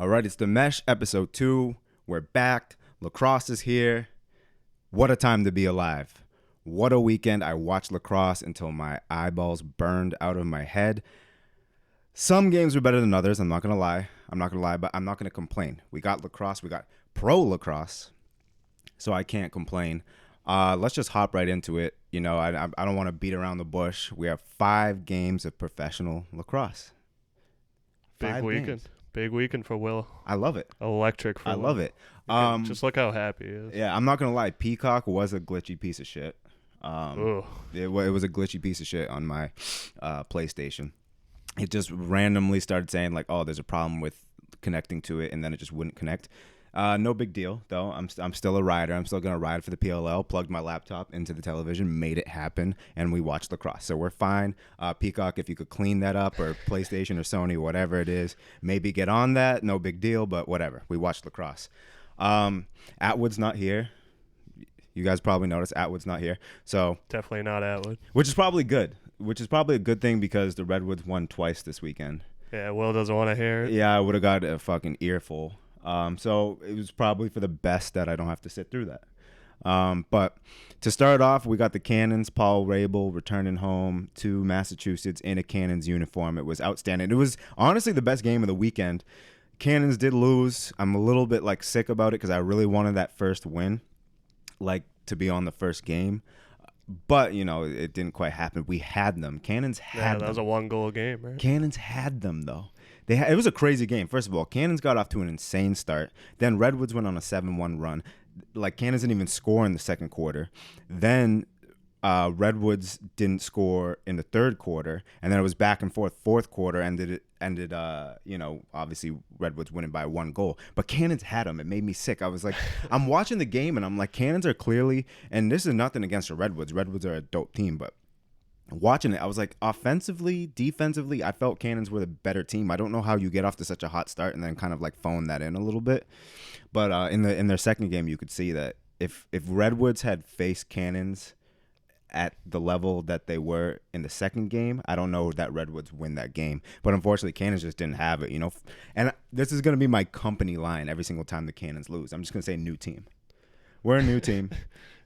All right, it's The Mesh, episode 2. We're back. Lacrosse is here. What a time to be alive. What a weekend. I watched lacrosse until my eyeballs burned out of my head. Some games were better than others. I'm not going to lie, but I'm not going to complain. We got lacrosse. We got pro lacrosse, so I can't complain. Let's just hop right into it. You know, I don't want to beat around the bush. We have 5 games of professional lacrosse. Big weekend for Will. I love it. Electric for I Will. love it. Just look how happy he is. Yeah, I'm not going to lie. Peacock was a glitchy piece of shit. It was a glitchy piece of shit on my PlayStation. It just randomly started saying like, "Oh, there's a problem with connecting to it," and then it just wouldn't connect. No big deal though. I'm still a rider. I'm still gonna ride for the PLL. Plugged my laptop into the television, made it happen, and we watched lacrosse. So we're fine. Peacock, if you could clean that up, or PlayStation or Sony, whatever it is, maybe get on that. No big deal, but whatever. We watched lacrosse. Atwood's not here. You guys probably noticed Atwood's not here. So Definitely not Atwood. which is probably good. Which is probably a good thing because the Redwoods won twice this weekend. Yeah, Will doesn't want to hear it. Yeah, I would have got a fucking earful. So it was probably for the best that I don't have to sit through that. But to start off, we got the Cannons, Paul Rabel returning home to Massachusetts in a Cannons uniform. It was outstanding. It was honestly the best game of the weekend. Cannons did lose. I'm a little bit like sick about it because I really wanted that first win, like to be on the first game. But, you know, it didn't quite happen. We had them. Cannons had them. That was a 1-goal game, right? Cannons had them, though. It was a crazy game. First of all, Cannons got off to an insane start. Then Redwoods went on a 7-1 run. Like, Cannons didn't even score in the second quarter. Then Redwoods didn't score in the third quarter. And then it was back and forth. Fourth quarter ended obviously Redwoods winning by 1 goal. But Cannons had them. It made me sick. I was like, I'm watching the game, and I'm like, Cannons are clearly, and this is nothing against the Redwoods. Redwoods are a dope team, but watching it, I was like, offensively, defensively, I felt Cannons were the better team. I don't know how you get off to such a hot start and then kind of like phone that in a little bit. But in their second game, you could see that if Redwoods had faced Cannons at the level that they were in the second game, I don't know that Redwoods win that game. But unfortunately, Cannons just didn't have it, you know. And this is going to be my company line every single time the Cannons lose. I'm just going to say new team. We're a new team.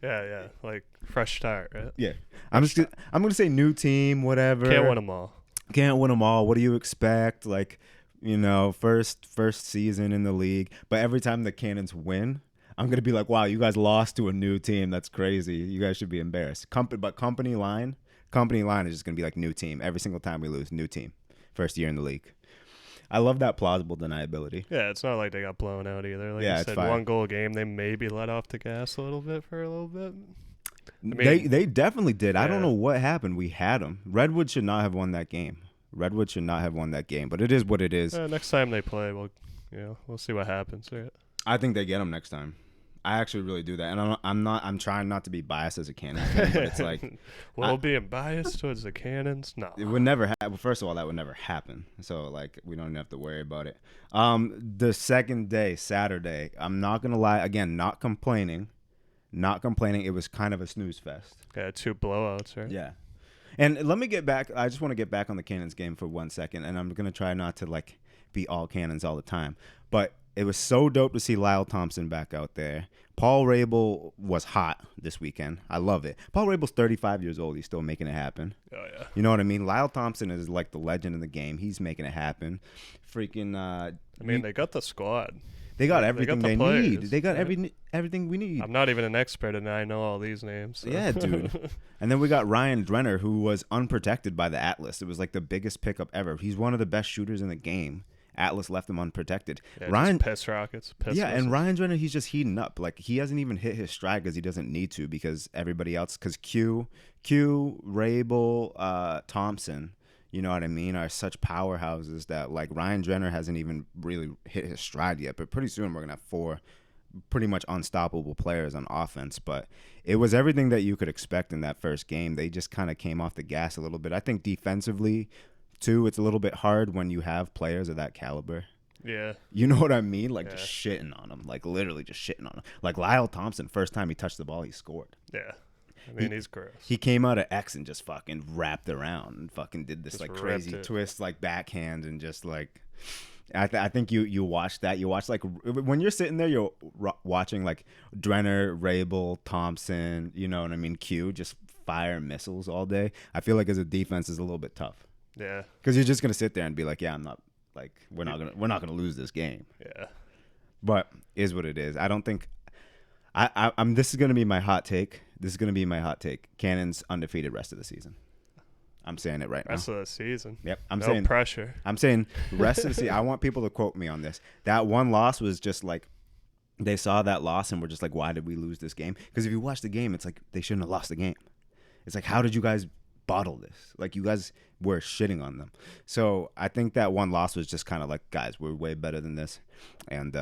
Yeah, like fresh start, right? Yeah. I'm going to say new team, whatever. Can't win them all. Can't win them all. What do you expect? Like, you know, first season in the league. But every time the Cannons win, I'm going to be like, wow, you guys lost to a new team. That's crazy. You guys should be embarrassed. But company line is just going to be like new team. Every single time we lose, new team. First year in the league. I love that plausible deniability. Yeah, it's not like they got blown out either. Like yeah, you said, 1-goal game, they maybe let off the gas a little bit for a little bit. I mean, they definitely did. Yeah. I don't know what happened. We had them. Redwood should not have won that game. But it is what it is. Next time they play, we'll see what happens. Right? I think they get them next time. I actually really do that, and I'm trying not to be biased as a Cannons fan, but it's like, being biased towards the Cannons, no, it would never happen. Well, first of all, that would never happen. So like, we don't even have to worry about it. The second day, Saturday, I'm not gonna lie. Again, not complaining. It was kind of a snooze fest. Yeah, 2 blowouts, right? Yeah, and let me get back. I just want to get back on the Cannons game for 1 second, and I'm gonna try not to like be all Cannons all the time, but it was so dope to see Lyle Thompson back out there. Paul Rabel was hot this weekend. I love it. Paul Rabel's 35 years old. He's still making it happen. Oh, yeah. You know what I mean? Lyle Thompson is like the legend in the game. He's making it happen. Freaking. They got the squad. They got everything they need. They got everything we need. I'm not even an expert, and I know all these names. So. Yeah, dude. And then we got Ryan Drenner, who was unprotected by the Atlas. It was like the biggest pickup ever. He's one of the best shooters in the game. Atlas left him unprotected. Yeah, Ryan piss rockets. And Ryan Drenner, he's just heating up. Like, he hasn't even hit his stride because he doesn't need to, because everybody else, because Q, Rabel, Thompson, you know what I mean, are such powerhouses that like Ryan Drenner hasn't even really hit his stride yet. But pretty soon we're gonna have 4 pretty much unstoppable players on offense. But it was everything that you could expect in that first game. They just kind of came off the gas a little bit. I think defensively too, it's a little bit hard when you have players of that caliber. Yeah. You know what I mean? Like, just shitting on them. Like, literally just shitting on them. Like, Lyle Thompson, first time he touched the ball, he scored. Yeah. I mean, he's gross. He came out of X and just fucking wrapped around and fucking did this, just like, crazy twist, like, backhand and just, like, I think you watch that. You watch like when you're sitting there, you're watching like Drenner, Rabel, Thompson. You know what I mean? Q just fire missiles all day. I feel like as a defense is a little bit tough. Yeah. Because you're just gonna sit there and be like, yeah, I'm not like we're not gonna lose this game. Yeah. But is what it is. I don't think. I'm. This is gonna be my hot take. Cannon's undefeated rest of the season. I'm saying it right Rest now. of the season. Yep. No pressure. I'm saying rest of the season. I want people to quote me on this. That one loss was just like they saw that loss and were just like, why did we lose this game? Because if you watch the game, it's like they shouldn't have lost the game. It's like, how did you guys bottle this? Like you guys were shitting on them. So I think that one loss was just kind of like, guys, we're way better than this. And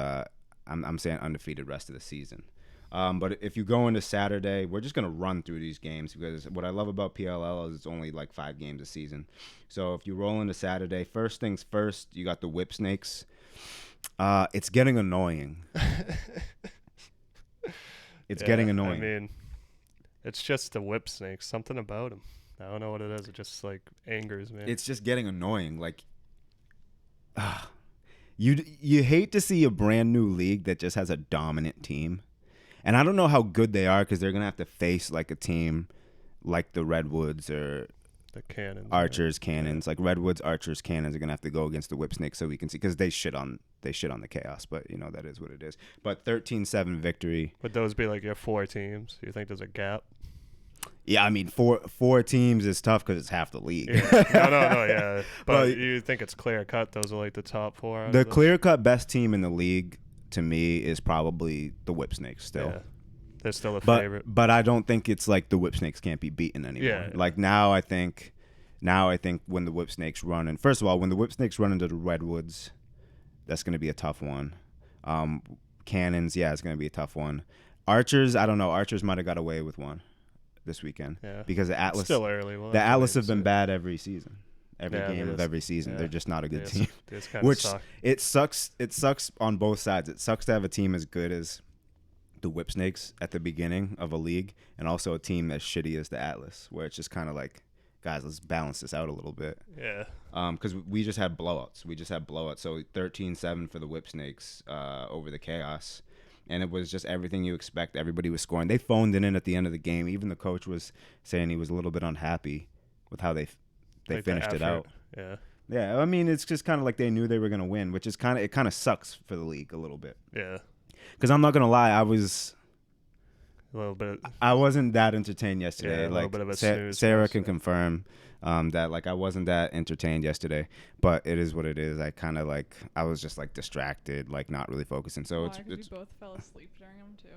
I'm saying undefeated rest of the season. But if you go into Saturday, we're just going to run through these games because what I love about PLL is it's only like 5 games a season. So if you roll into Saturday, first things first, you got the Whip Snakes. It's getting annoying. It's getting annoying. I mean, it's just the Whip Snakes. Something about them. I don't know what it is. It just like angers me. It's just getting annoying. Like, you hate to see a brand new league that just has a dominant team. And I don't know how good they are because they're going to have to face like a team like the Redwoods or the Cannons, Archers, Cannons. Like Redwoods, Archers, Cannons are going to have to go against the Whip Snakes so we can see because they shit on the Chaos. But, you know, that is what it is. But 13-7 victory. Would those be like your 4 teams? Do you think there's a gap? Yeah, I mean, four teams is tough because it's half the league. Yeah. No, yeah. But you think it's clear cut? Those are like the top 4? The clear cut best team in the league to me is probably the Whip Snakes still. Yeah. They're still a favorite. But I don't think it's like the Whip Snakes can't be beaten anymore. Yeah. Like now I think when the Whip Snakes run, and first of all, when the Whip Snakes run into the Redwoods, that's going to be a tough one. Cannons, yeah, it's going to be a tough one. Archers, I don't know. Archers might have got away with one this weekend. Yeah. Because the Atlas, still early. The Atlas have been bad every season. Every game of every season. They're just not a good team. Which it sucks. It sucks on both sides. It sucks to have a team as good as the Whip Snakes at the beginning of a league and also a team as shitty as the Atlas, where it's just kind of like, guys, let's balance this out a little bit. Yeah. Because we just had blowouts. So 13-7 for the Whip Snakes over the Chaos. And it was just everything you expect. Everybody was scoring. They phoned it in at the end of the game. Even the coach was saying he was a little bit unhappy with how they like finished it out. Yeah. Yeah, I mean, it's just kind of like they knew they were going to win, which is kind of sucks for the league a little bit. Yeah. Because I'm not going to lie, I was a little bit. I wasn't that entertained yesterday. Yeah, a little bit of a snooze. Sarah can confirm that like I wasn't that entertained yesterday, but it is what it is. I was just like distracted, like not really focusing. So we both fell asleep during them too.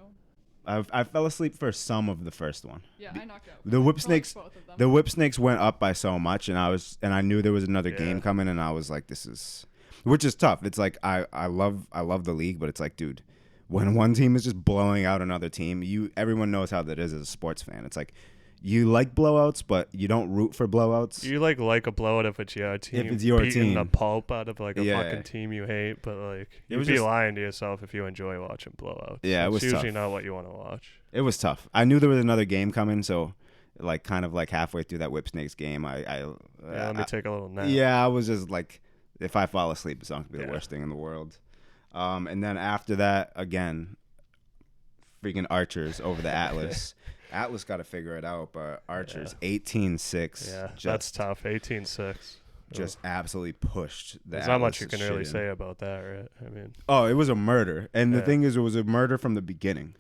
I fell asleep for some of the first one. Yeah, I knocked out. The Whip Snakes, the Whip Snakes went up by so much, and I knew there was another game coming, and I was like, which is tough. It's like I love the league, but it's like, dude, when one team is just blowing out another team, everyone knows how that is as a sports fan. It's like you like blowouts, but you don't root for blowouts. You like a blowout if it's your team. If it's your beating team, the pulp out of like a fucking team you hate, but like you'd be lying to yourself if you enjoy watching blowouts. Yeah, it was usually tough. not what you want to watch. It was tough. I knew there was another game coming, so like kind of like halfway through that Whip Snakes game, let me take a little nap. Yeah, I was just like, if I fall asleep, it's not gonna be the worst thing in the world. And then after that, again, freaking Archers over the Atlas. Atlas got to figure it out, but Archers 18-6. Yeah, that's tough. 18-6. Just absolutely pushed the There's Atlas. not much you can really say about that, right? I mean, it was a murder, and the thing is, it was a murder from the beginning.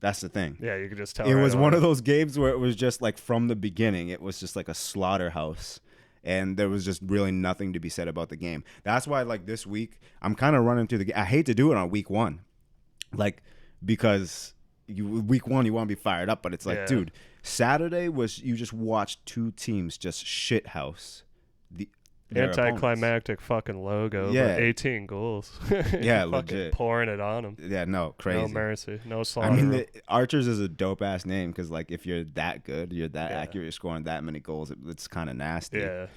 That's the thing. Yeah, you could just tell. It was one of those games where it was just like from the beginning, it was just like a slaughterhouse. And there was just really nothing to be said about the game. That's why, like, this week, I'm kind of running through the game. I hate to do it on week one. Like, because week one, you want to be fired up. But it's like, dude, Saturday was you just watched two teams just shithouse their anticlimactic fucking logo. Yeah. 18 goals. Yeah, fucking legit. pouring it on them. Yeah, no, crazy. No mercy. No slaughter. I mean, the Archers is a dope-ass name because, like, if you're that good, you're that accurate, you're scoring that many goals, it's kind of nasty. Yeah.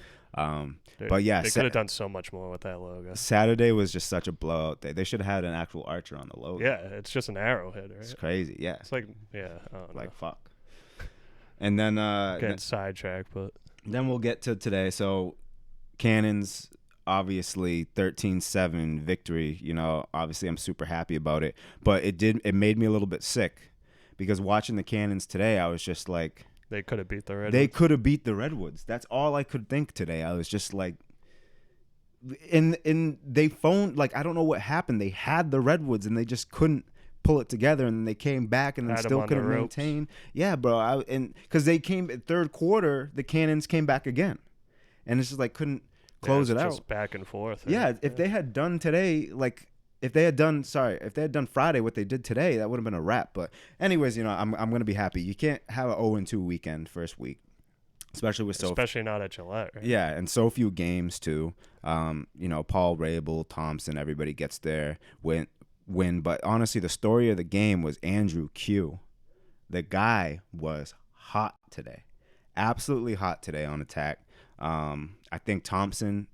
But yeah, they could have done so much more with that logo. Saturday was just such a blowout day. They should have had an actual archer on the logo. Yeah, it's just an arrowhead, right? It's crazy. Yeah, it's like fuck. And then getting sidetracked, but then we'll get to today. So Cannons obviously 13-7 victory. You know, obviously I'm super happy about it, but it made me a little bit sick because watching the Cannons today, I was just like, They could have beat the Redwoods. they could have beat the Redwoods. That's all I could think today. I was just like, and they phoned, like, I don't know what happened. They had the Redwoods and they just couldn't pull it together, and they came back and then Had 'em still on the couldn't ropes. maintain. Yeah, bro. And because they came third quarter, the Cannons came back again, and it's just like couldn't close it's it just out. back and forth. Yeah, if they had done today, like if they had done Friday what they did today, that would have been a wrap. But anyways, you know, I'm gonna be happy. You can't have an 0-2 weekend first week, especially not at Gillette, right? yeah, and so few games too. You know, Paul Rabel, Thompson, everybody gets their win. But honestly, the story of the game was Andrew Q. The guy was hot today, absolutely hot today on attack. I think Thompson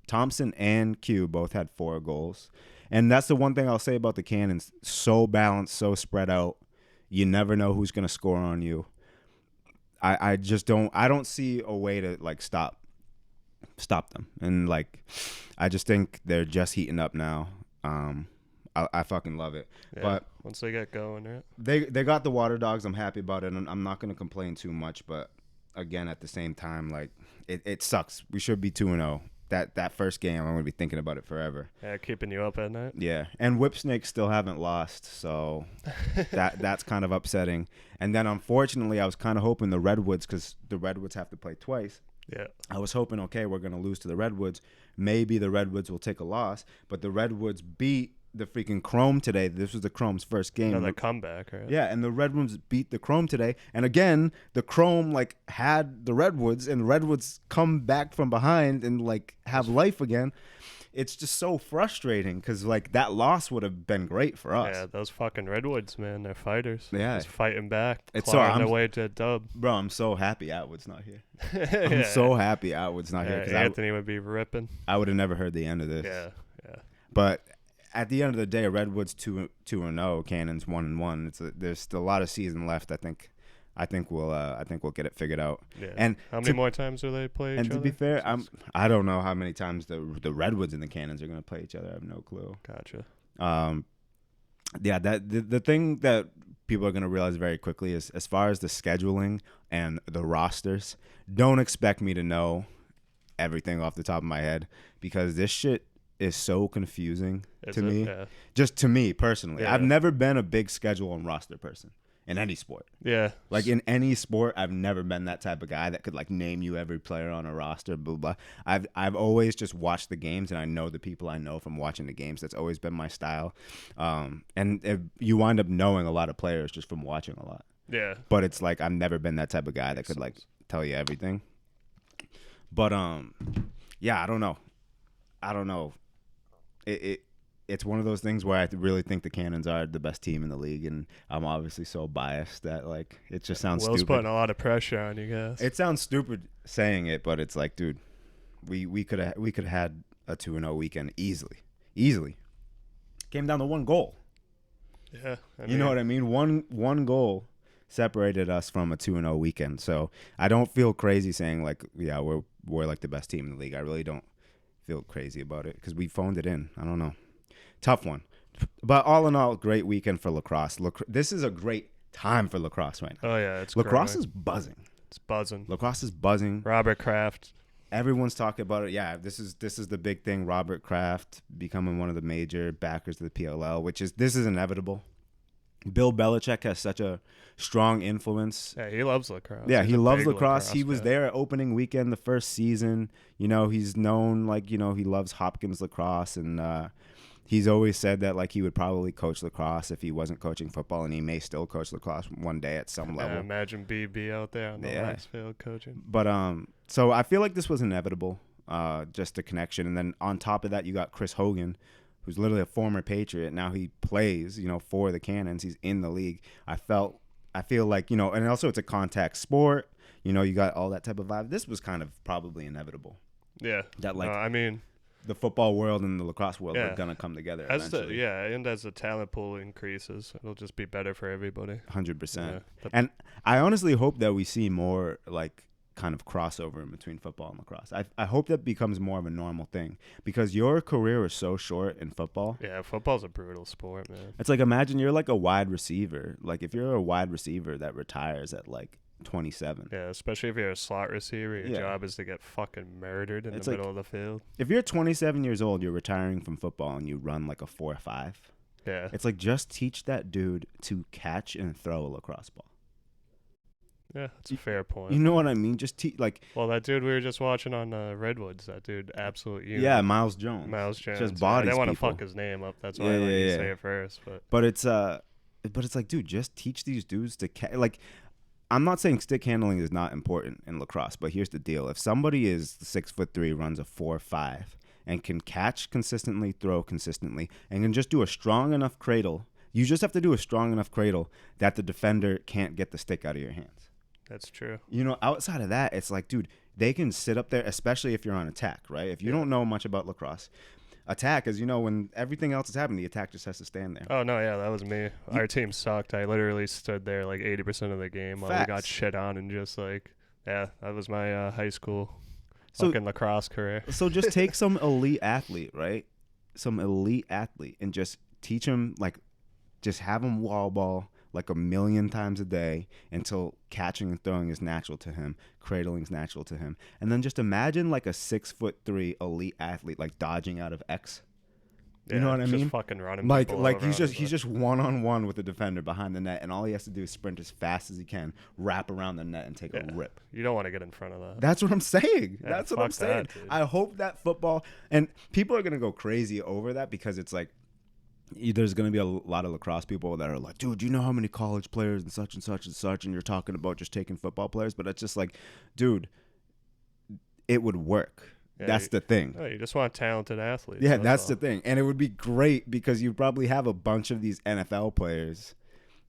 and Q both had 4 goals, and that's the one thing I'll say about the Cannons: so balanced, so spread out. You never know who's gonna score on you. I just don't see a way to like stop them, and like I just think they're just heating up now. I fucking love it. Yeah, But once they get going, right? they got the Water Dogs. I'm happy about it, and I'm not gonna complain too much. But again, at the same time, like it sucks. We should be 2-0. That first game, I'm gonna be thinking about it forever. Yeah, keeping you up at night. Yeah, and Whipsnakes still haven't lost, so that's kind of upsetting. And then unfortunately, I was kind of hoping the Redwoods, because the Redwoods have to play twice. Yeah. I was hoping, okay, we're gonna lose to the Redwoods. Maybe the Redwoods will take a loss, but the Redwoods beat the freaking Chrome today. This was the Chrome's first game. Another comeback, right? Yeah, and the Redwoods beat the Chrome today. And again, the Chrome like had the Redwoods, and the Redwoods come back from behind and like have life again. It's just so frustrating because like that loss would have been great for us. Yeah, those fucking Redwoods, man, they're fighters. Yeah. Just fighting back, It's clawing so- their way to a dub. Bro, I'm so happy Atwood's not here. Yeah. I'm so happy Atwood's not here Yeah, because Anthony would be ripping. I would have never heard the end of this. Yeah. But at the end of the day, Redwoods 2-0, Cannons 1-1. There's still a lot of season left. I think we'll get it figured out. Yeah. And How many more times will they play each And other? to be fair, I don't know how many times the Redwoods and the Cannons are gonna play each other. I have no clue. Gotcha. Yeah, the thing that people are gonna realize very quickly is, as far as the scheduling and the rosters, don't expect me to know everything off the top of my head, because this shit is so confusing Is to it? me. Yeah. Just to me personally, Yeah. I've never been a big schedule and roster person in any sport. Yeah. Like in any sport, I've never been that type of guy that could like name you every player on a roster, blah blah. I've always just watched the games, and I know the people I know from watching the games. That's always been my style. And you wind up knowing a lot of players just from watching a lot. Yeah. But it's like I've never been that type of guy that could like tell you everything. But yeah, I don't know. It's one of those things where I really think the Cannons are the best team in the league, and I'm obviously so biased that like it just sounds Will's stupid. putting a lot of pressure on you guys. It sounds stupid saying it, but it's like, dude, we could have had a 2-0 weekend easily. Came down to one goal. Yeah. You know what I mean? One goal separated us from a 2-0 weekend. So I don't feel crazy saying like, yeah, we're like the best team in the league. I really don't feel crazy about it because we phoned it in. I don't know. Tough one. But all in all, great weekend for lacrosse. This is a great time for lacrosse right now. Oh yeah, it's Lacrosse great. is buzzing. It's buzzing. Lacrosse is buzzing. Robert Kraft. Everyone's talking about it. Yeah, this is the big thing. Robert Kraft becoming one of the major backers of the PLL, this is inevitable. Bill Belichick has such a strong influence. Yeah, he loves lacrosse. Yeah, He's he a loves big lacrosse. He was guy. there at opening weekend the first season. You know, he's known like, you know, he loves Hopkins lacrosse, and he's always said that like he would probably coach lacrosse if he wasn't coaching football, and he may still coach lacrosse one day at some level. Imagine BB out there on the Yeah. ice field coaching. But so I feel like this was inevitable, just the connection. And then on top of that, you got Chris Hogan, who's literally a former Patriot. Now he plays, you know, for the Cannons. He's in the league. I feel like, you know, and also it's a contact sport. You know, you got all that type of vibe. This was kind of probably inevitable. Yeah. That like I mean, the football world and the lacrosse world Yeah. are gonna come together and as the talent pool increases, it'll just be better for everybody. 100%. Yeah. And I honestly hope that we see more like kind of crossover in between football and lacrosse. I hope that becomes more of a normal thing because your career is so short in football. Yeah, football's a brutal sport, man. It's like, imagine you're like a wide receiver. Like if you're a wide receiver that retires at like 27. Yeah, especially if you're a slot receiver, your Yeah. job is to get fucking murdered in It's the like- middle of the field. If you're 27 years old, you're retiring from football and you run like a 4.5. Yeah. It's like, just teach that dude to catch and throw a lacrosse ball. Yeah, that's a fair point. You know what I mean? Just like, Well, that dude we were just watching on Redwoods, that dude, absolute unit. yeah, Miles Jones. Miles Jones. Just I bodies didn't want to people. fuck his name up. That's why Yeah, I let yeah, you yeah. say it first. But it's like, dude, just teach these dudes to like. I'm not saying stick handling is not important in lacrosse, but here's the deal: if somebody is 6'3", runs a 4.5, and can catch consistently, throw consistently, and can just do a strong enough cradle, you just have to do a strong enough cradle that the defender can't get the stick out of your hands. that's true. You know, outside of that, it's like, dude, they can sit up there, especially if you're on attack, right? If you don't know much about lacrosse, attack is, when everything else is happening, the attack just has to stand there. Oh, no, yeah, that was me. Our team sucked. I literally stood there like 80% of the game while we got Facts. shit on and just like, yeah, that was my high school So- fucking lacrosse career. So just take some elite athlete, right? Some elite athlete and just teach him, like, just have him wall ball like a million times a day until catching and throwing is natural to him, cradling is natural to him. And then just imagine like a 6'3" elite athlete like dodging out of X. You know what I just mean? fucking running Like people over he's on just the- he's just one-on-one with the defender behind the net, and all he has to do is sprint as fast as he can, wrap around the net and take a Yeah. rip. You don't want to get in front of that. That's what I'm saying. Yeah, That's what I'm fuck saying. that, dude. I hope that football, and people are going to go crazy over that because it's like, there's going to be a lot of lacrosse people that are like, dude, you know how many college players and such and such and such, and you're talking about just taking football players, but it's just like, dude, it would work. Yeah, That's the thing. No, you just want talented athletes. Yeah, that's the all. thing. And it would be great because you'd probably have a bunch of these NFL players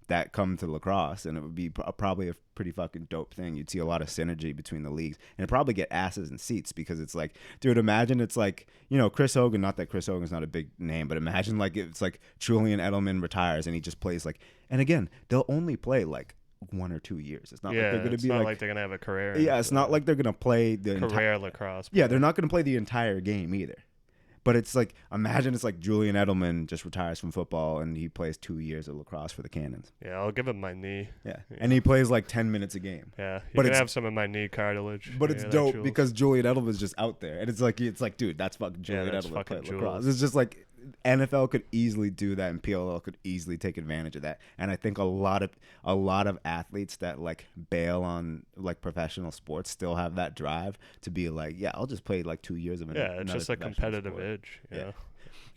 that come to lacrosse, and it would be probably a pretty fucking dope thing. You'd see a lot of synergy between the leagues, and it'd probably get asses in seats because it's like, dude, imagine it's like, Chris Hogan, not that Chris Hogan's not a big name, but imagine like it's like Julian Edelman retires and he just plays like, and again, they'll only play like 1 or 2 years. It's not like they're going to it's be not like, like they're gonna have a career. yeah, it's not like they're going to play the entire, career lacrosse. yeah, they're not going to play the entire game either. But it's like, imagine it's like Julian Edelman just retires from football and he plays 2 years of lacrosse for the Cannons. Yeah, I'll give him my knee. Yeah. And he plays like 10 minutes a game. Yeah, you But can it's- have some of my knee cartilage. But You it's hear that, dope Jules? because Julian Edelman's just out there. And it's like, dude, that's fucking Julian that's Edelman fucking playing lacrosse. Jules. It's just like, NFL could easily do that and PLL could easily take advantage of that. And I think a lot of athletes that like bail on like professional sports still have that drive to be like, yeah, I'll just play like 2 years of yeah, it's just a professional competitive sport. edge. You Yeah. know?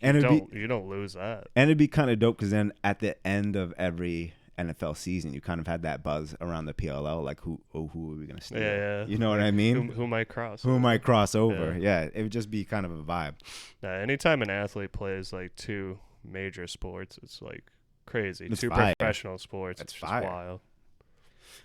And You don't lose that. And it'd be kind of dope because then at the end of every NFL season, you kind of had that buzz around the PLL, like who are we gonna steal? Yeah. You know what I mean? Who might cross? Who might cross over? Yeah, it would just be kind of a vibe. Anytime an athlete plays like two major sports, it's like crazy. It's two fire. professional sports, It's it's just fire. wild.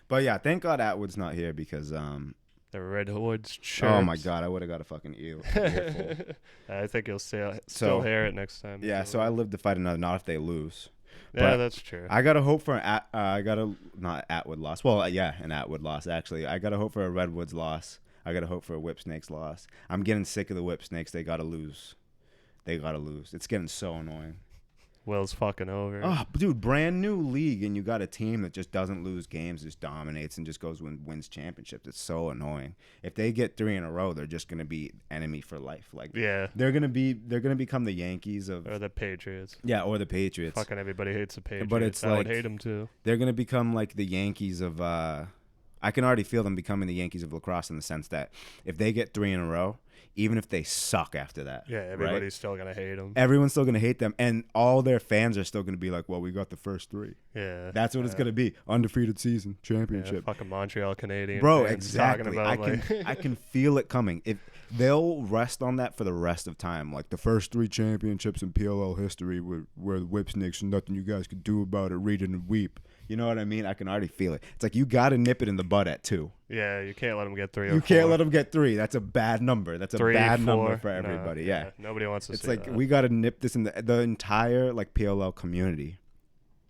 But yeah, thank God Atwood's not here because The Redwoods shirt. oh my God, I would have got a fucking earful. I think you'll still So- hear it next time. Yeah, so I live to fight another. Not if they lose. Yeah, but that's true. I gotta hope for not Atwood loss. Well, yeah, an Atwood loss actually. I gotta hope for a Redwoods loss. I gotta hope for a Whip Snakes loss. I'm getting sick of the Whip Snakes. They gotta lose. It's getting so annoying. Will's fucking over. Oh, dude, brand new league, and you got a team that just doesn't lose games, just dominates, and just goes wins championships. It's so annoying. If they get 3 in a row, they're just gonna be enemy for life. Like Yeah. they're gonna become the Yankees of Or the Patriots. or the Patriots. Fucking everybody hates the Patriots. But it's I would like- hate them too. They're gonna become like the Yankees of. I can already feel them becoming the Yankees of lacrosse in the sense that if they get 3 in a row, even if they suck after that, Yeah, right? everybody's still gonna hate them. Everyone's still gonna hate them, and all their fans are still gonna be like, "Well, we got the first 3." Yeah. That's what it's gonna be: undefeated season, Yeah, championship. fucking Montreal Canadiens. Bro, fans exactly. Talking about, I can feel it coming. If they'll rest on that for the rest of time, like the first 3 championships in PLL history were the Whip Snakes, and nothing you guys could do about it. Read it and weep. You know what I mean? I can already feel it. It's like you got to nip it in the bud at 2. Yeah, you can't let them get 3 or You 4. can't let them get 3. That's a bad number. That's a 3, bad 4, number for no, everybody. Yeah. Nobody wants to It's see like that. we got to nip this in the entire like PLL community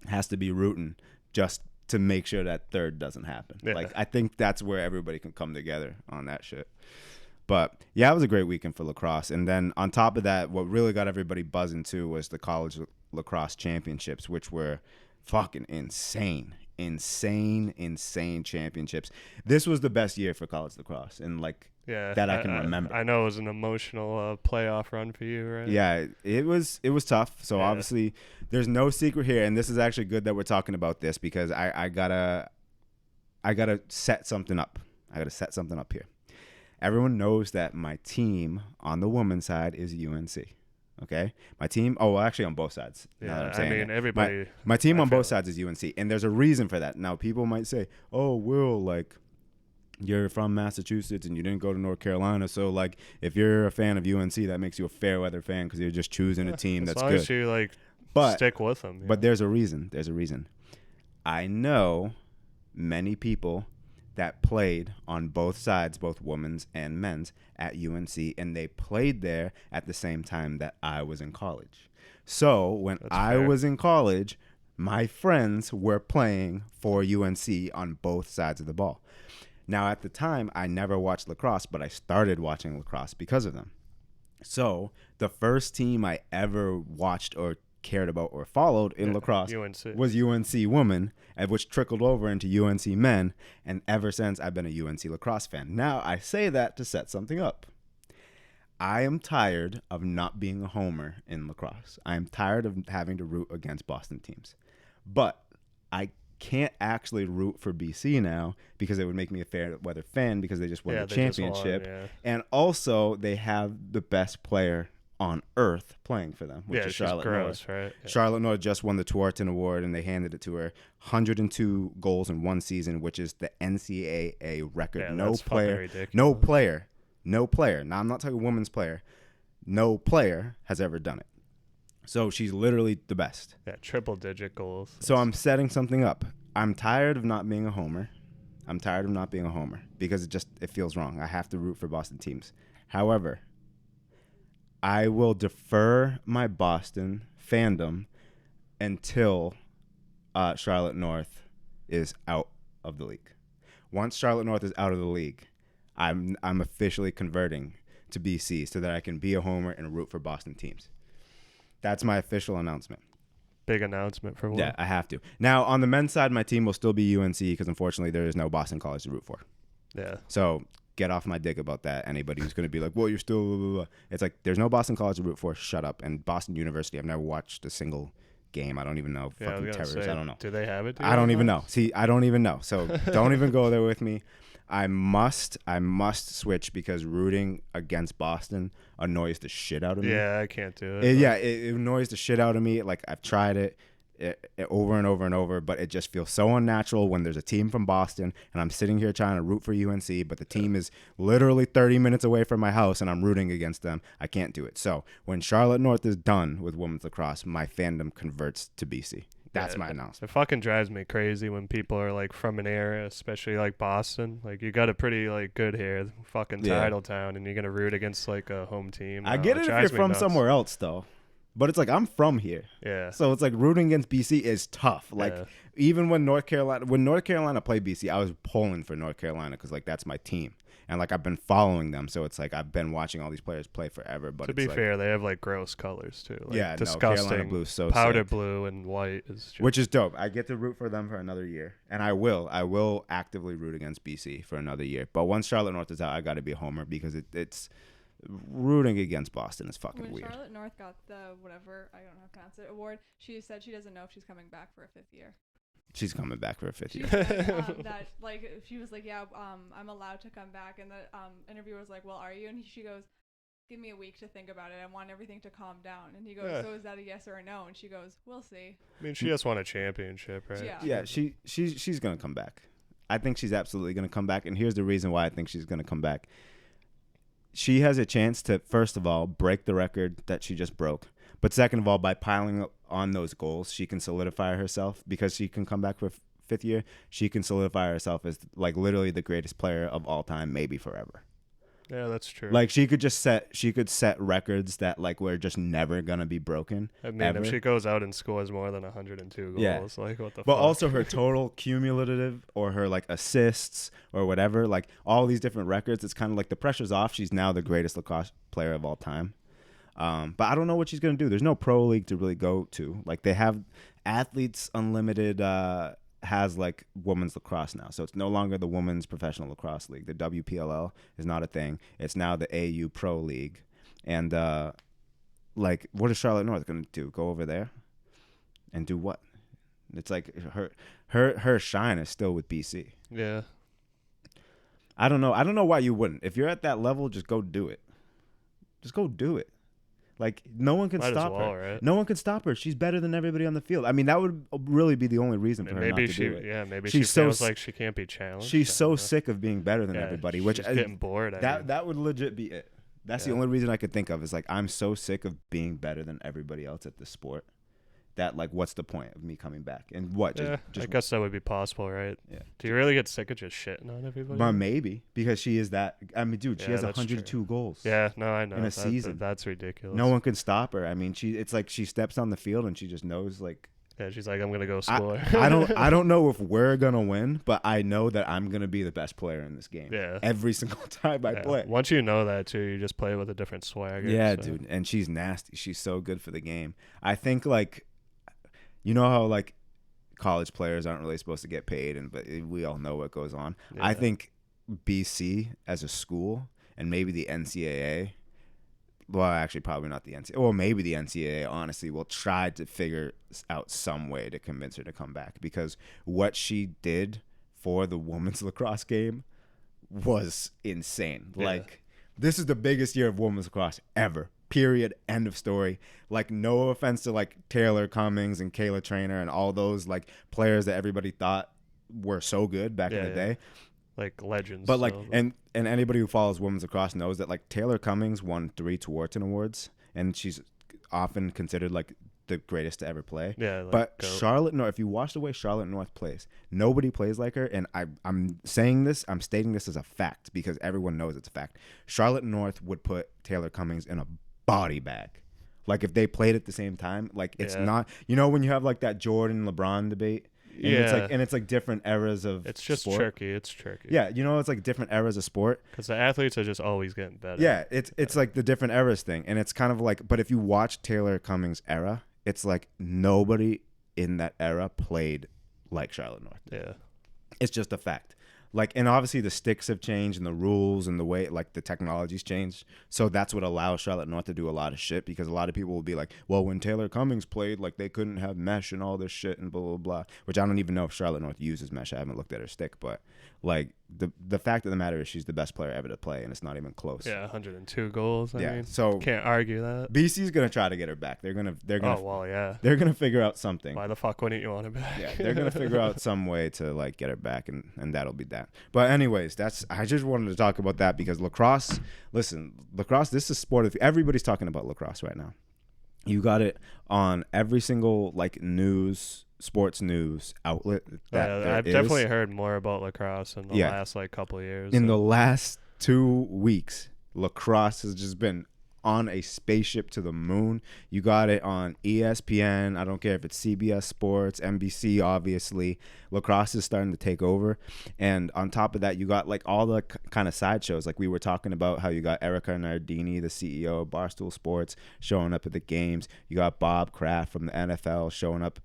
has to be rooting just to make sure that third doesn't happen. Yeah. Like, I think that's where everybody can come together on that shit. But yeah, it was a great weekend for lacrosse. And then on top of that, what really got everybody buzzing too was the college lacrosse championships, which were fucking insane championships. This was the best year for college lacrosse, and like that I can remember. I know it was an emotional playoff run for you, right? Yeah, it was tough. So Yeah. obviously, there's no secret here, and this is actually good that we're talking about this because I gotta set something up. I gotta set something up here. Everyone knows that my team on the women's side is UNC. Okay, my team. Oh, well, actually, on both sides. Now that I'm saying it. Everybody. My team on both sides is UNC, and there's a reason for that. Now, people might say, "Oh, Will, like, you're from Massachusetts and you didn't go to North Carolina, so like, if you're a fan of UNC, that makes you a fair weather fan because you're just choosing a team that's good." As long as you like stick with them. But there's a reason. There's a reason. I know many people that played on both sides, both women's and men's, at UNC, and they played there at the same time that I was in college. So when I was in college, my friends were playing for UNC on both sides of the ball. Now, at the time, I never watched lacrosse, but I started watching lacrosse because of them. So the first team I ever watched or cared about or followed in lacrosse was UNC women, which trickled over into UNC men, and ever since I've been a UNC lacrosse fan. Now, I say that to set something up. I am tired of not being a homer in lacrosse. I am tired of having to root against Boston teams. But I can't actually root for BC now because it would make me a fair weather fan because they just won the championship. And also, they have the best player on earth playing for them, which is Charlotte North. Right? Yeah. Charlotte North just won the Tuarton Award, and they handed it to her. 102 goals in one season, which is the NCAA record. Yeah, No player. Now, I'm not talking women's player. No player has ever done it. So she's literally the best. Yeah, triple-digit goals. So I'm setting something up. I'm tired of not being a homer. Because it feels wrong. I have to root for Boston teams. However, I will defer my Boston fandom until Charlotte North is out of the league. Once Charlotte North is out of the league, I'm officially converting to BC so that I can be a homer and root for Boston teams. That's my official announcement. Big announcement for one. Yeah, I have to. Now, on the men's side, my team will still be UNC because unfortunately there is no Boston College to root for. Yeah. So get off my dick about that. Anybody who's going to be like, well, you're still blah, blah, blah. It's like, there's no Boston College to root for. Shut up. And Boston University, I've never watched a single game. I don't even know. Yeah, fucking terrorists. I don't know. Do they have it? I don't even know. See, I don't even know. So don't even go there with me. I must switch because rooting against Boston annoys the shit out of me. Yeah, I can't do it. It annoys the shit out of me. Like, I've tried it over and over and over, but it just feels so unnatural when there's a team from Boston and I'm sitting here trying to root for UNC, but the team is literally 30 minutes away from my house and I'm rooting against them. I can't do it. So when Charlotte North is done with women's lacrosse, my fandom converts to BC. That's my announcement. It fucking drives me crazy when people are like from an area, especially like Boston. Like, you got it pretty like good here, fucking title town, and you're gonna root against like a home team. I get it if you're from somewhere else though. But it's like, I'm from here. Yeah. So it's like rooting against BC is tough. Like, even when North Carolina played BC, I was pulling for North Carolina because, like, that's my team. And, like, I've been following them. So it's like I've been watching all these players play forever. But to be fair, they have, like, gross colors, too. Like, disgusting. Carolina blue, so powder sick. Blue and white is just... Which is dope. I get to root for them for another year. And I will actively root against BC for another year. But once Charlotte North is out, I got to be a homer because it's... Rooting against Boston is fucking weird. When Charlotte North got the whatever, I don't know how to pronounce it, award, she said she doesn't know if she's coming back for a fifth year. She's coming back for a fifth year. That, like, she was like, yeah, I'm allowed to come back. And the interviewer was like, well, are you? And she goes, give me a week to think about it. I want everything to calm down. And he goes, so is that a yes or a no? And she goes, we'll see. I mean, she just won a championship, right? Yeah, she's going to come back. I think she's absolutely going to come back. And here's the reason why I think she's going to come back. She has a chance to, first of all, break the record that she just broke. But second of all, by piling on those goals, she can solidify herself because she can come back for fifth year. She can solidify herself as, like, literally the greatest player of all time, maybe forever. Yeah, that's true. Like she could set records that like were just never gonna be broken. I mean, ever. if she goes out and scores more than 102 goals, like what the fuck? But also her total cumulative or her like assists or whatever, like all these different records, it's kind of like the pressure's off. She's now the greatest lacrosse player of all time. But I don't know what she's gonna do. There's no pro league to really go to. Like they have Athletes Unlimited has like women's lacrosse now, so it's no longer the Women's Professional Lacrosse League. The WPLL is not a thing. It's now the AU Pro League. And like, what is Charlotte North gonna do? Go over there and do what? It's like her shine is still with BC. Yeah. I don't know why you wouldn't. If you're at that level, just go do it. Just go do it. Like, no one can stop her. Right? No one can stop her. She's better than everybody on the field. I mean, that would really be the only reason for her not to do it. Yeah, maybe she's she feels like she can't be challenged. She's so sick of being better than everybody. Which she's getting bored. That would legit be it. That's the only reason I could think of is like, I'm so sick of being better than everybody else at this sport. That like, what's the point of me coming back? And what? Just I guess that would be possible, right? Yeah. Do you really get sick of just shitting on everybody? But maybe because she is that. I mean, dude, she has 102 goals. Yeah, no, I know. In a season, that's ridiculous. No one can stop her. I mean, it's like she steps on the field and she just knows like. Yeah, she's like, I'm gonna go score. I don't know if we're gonna win, but I know that I'm gonna be the best player in this game. Yeah. Every single time I play. Once you know that too, you just play with a different swagger. Yeah, dude, and she's nasty. She's so good for the game. I think like. You know how like college players aren't really supposed to get paid, but we all know what goes on. Yeah. I think BC as a school and maybe the NCAA, well, actually probably not the NCAA, well, maybe the NCAA honestly will try to figure out some way to convince her to come back, because what she did for the women's lacrosse game was insane. Yeah. Like, this is the biggest year of women's lacrosse ever. Period. End of story. Like, no offense to like Taylor Cummings and Kayla Trainer and all those like players that everybody thought were so good back in the day, like legends. But like, and anybody who follows women's lacrosse knows that like Taylor Cummings won 3 Tewarton Awards, and she's often considered like the greatest to ever play. Yeah. Like, but Charlotte North, if you watch the way Charlotte North plays, nobody plays like her. And I'm stating this as a fact because everyone knows it's a fact. Charlotte North would put Taylor Cummings in a body bag. Like, if they played at the same time, like, it's not, you know, when you have like that Jordan LeBron debate, and it's like different eras of it's just sport. It's tricky. Yeah, you know, it's like different eras of sport because the athletes are just always getting better. Yeah, it's like the different eras thing, and it's kind of like, but if you watch Taylor Cummings' era, it's like nobody in that era played like Charlotte North. Yeah, it's just a fact. Like, and obviously the sticks have changed and the rules and the way, like, the technology's changed. So that's what allows Charlotte North to do a lot of shit, because a lot of people will be like, well, when Taylor Cummings played, like, they couldn't have mesh and all this shit and blah, blah, blah, which I don't even know if Charlotte North uses mesh. I haven't looked at her stick, but, like, the fact of the matter is she's the best player ever to play, and it's not even close. Yeah, 102 goals. I mean, so can't argue that. BC's gonna try to get her back. They're gonna. Oh well, yeah. They're gonna figure out something. Why the fuck wouldn't you want her back? Yeah, they're gonna figure out some way to like get her back, and that'll be that. But anyways, I just wanted to talk about that because lacrosse. Listen, lacrosse. This is a sport of everybody's talking about lacrosse right now. You got it on every single like sports news outlet. I've definitely heard more about lacrosse in the last like couple of years. In the last 2 weeks, lacrosse has just been on a spaceship to the moon. You got it on ESPN. I don't care if it's CBS Sports, NBC, obviously. Lacrosse is starting to take over. And on top of that, you got like all the kind of sideshows. Like we were talking about how you got Erica Nardini, the CEO of Barstool Sports, showing up at the games. You got Bob Kraft from the NFL showing up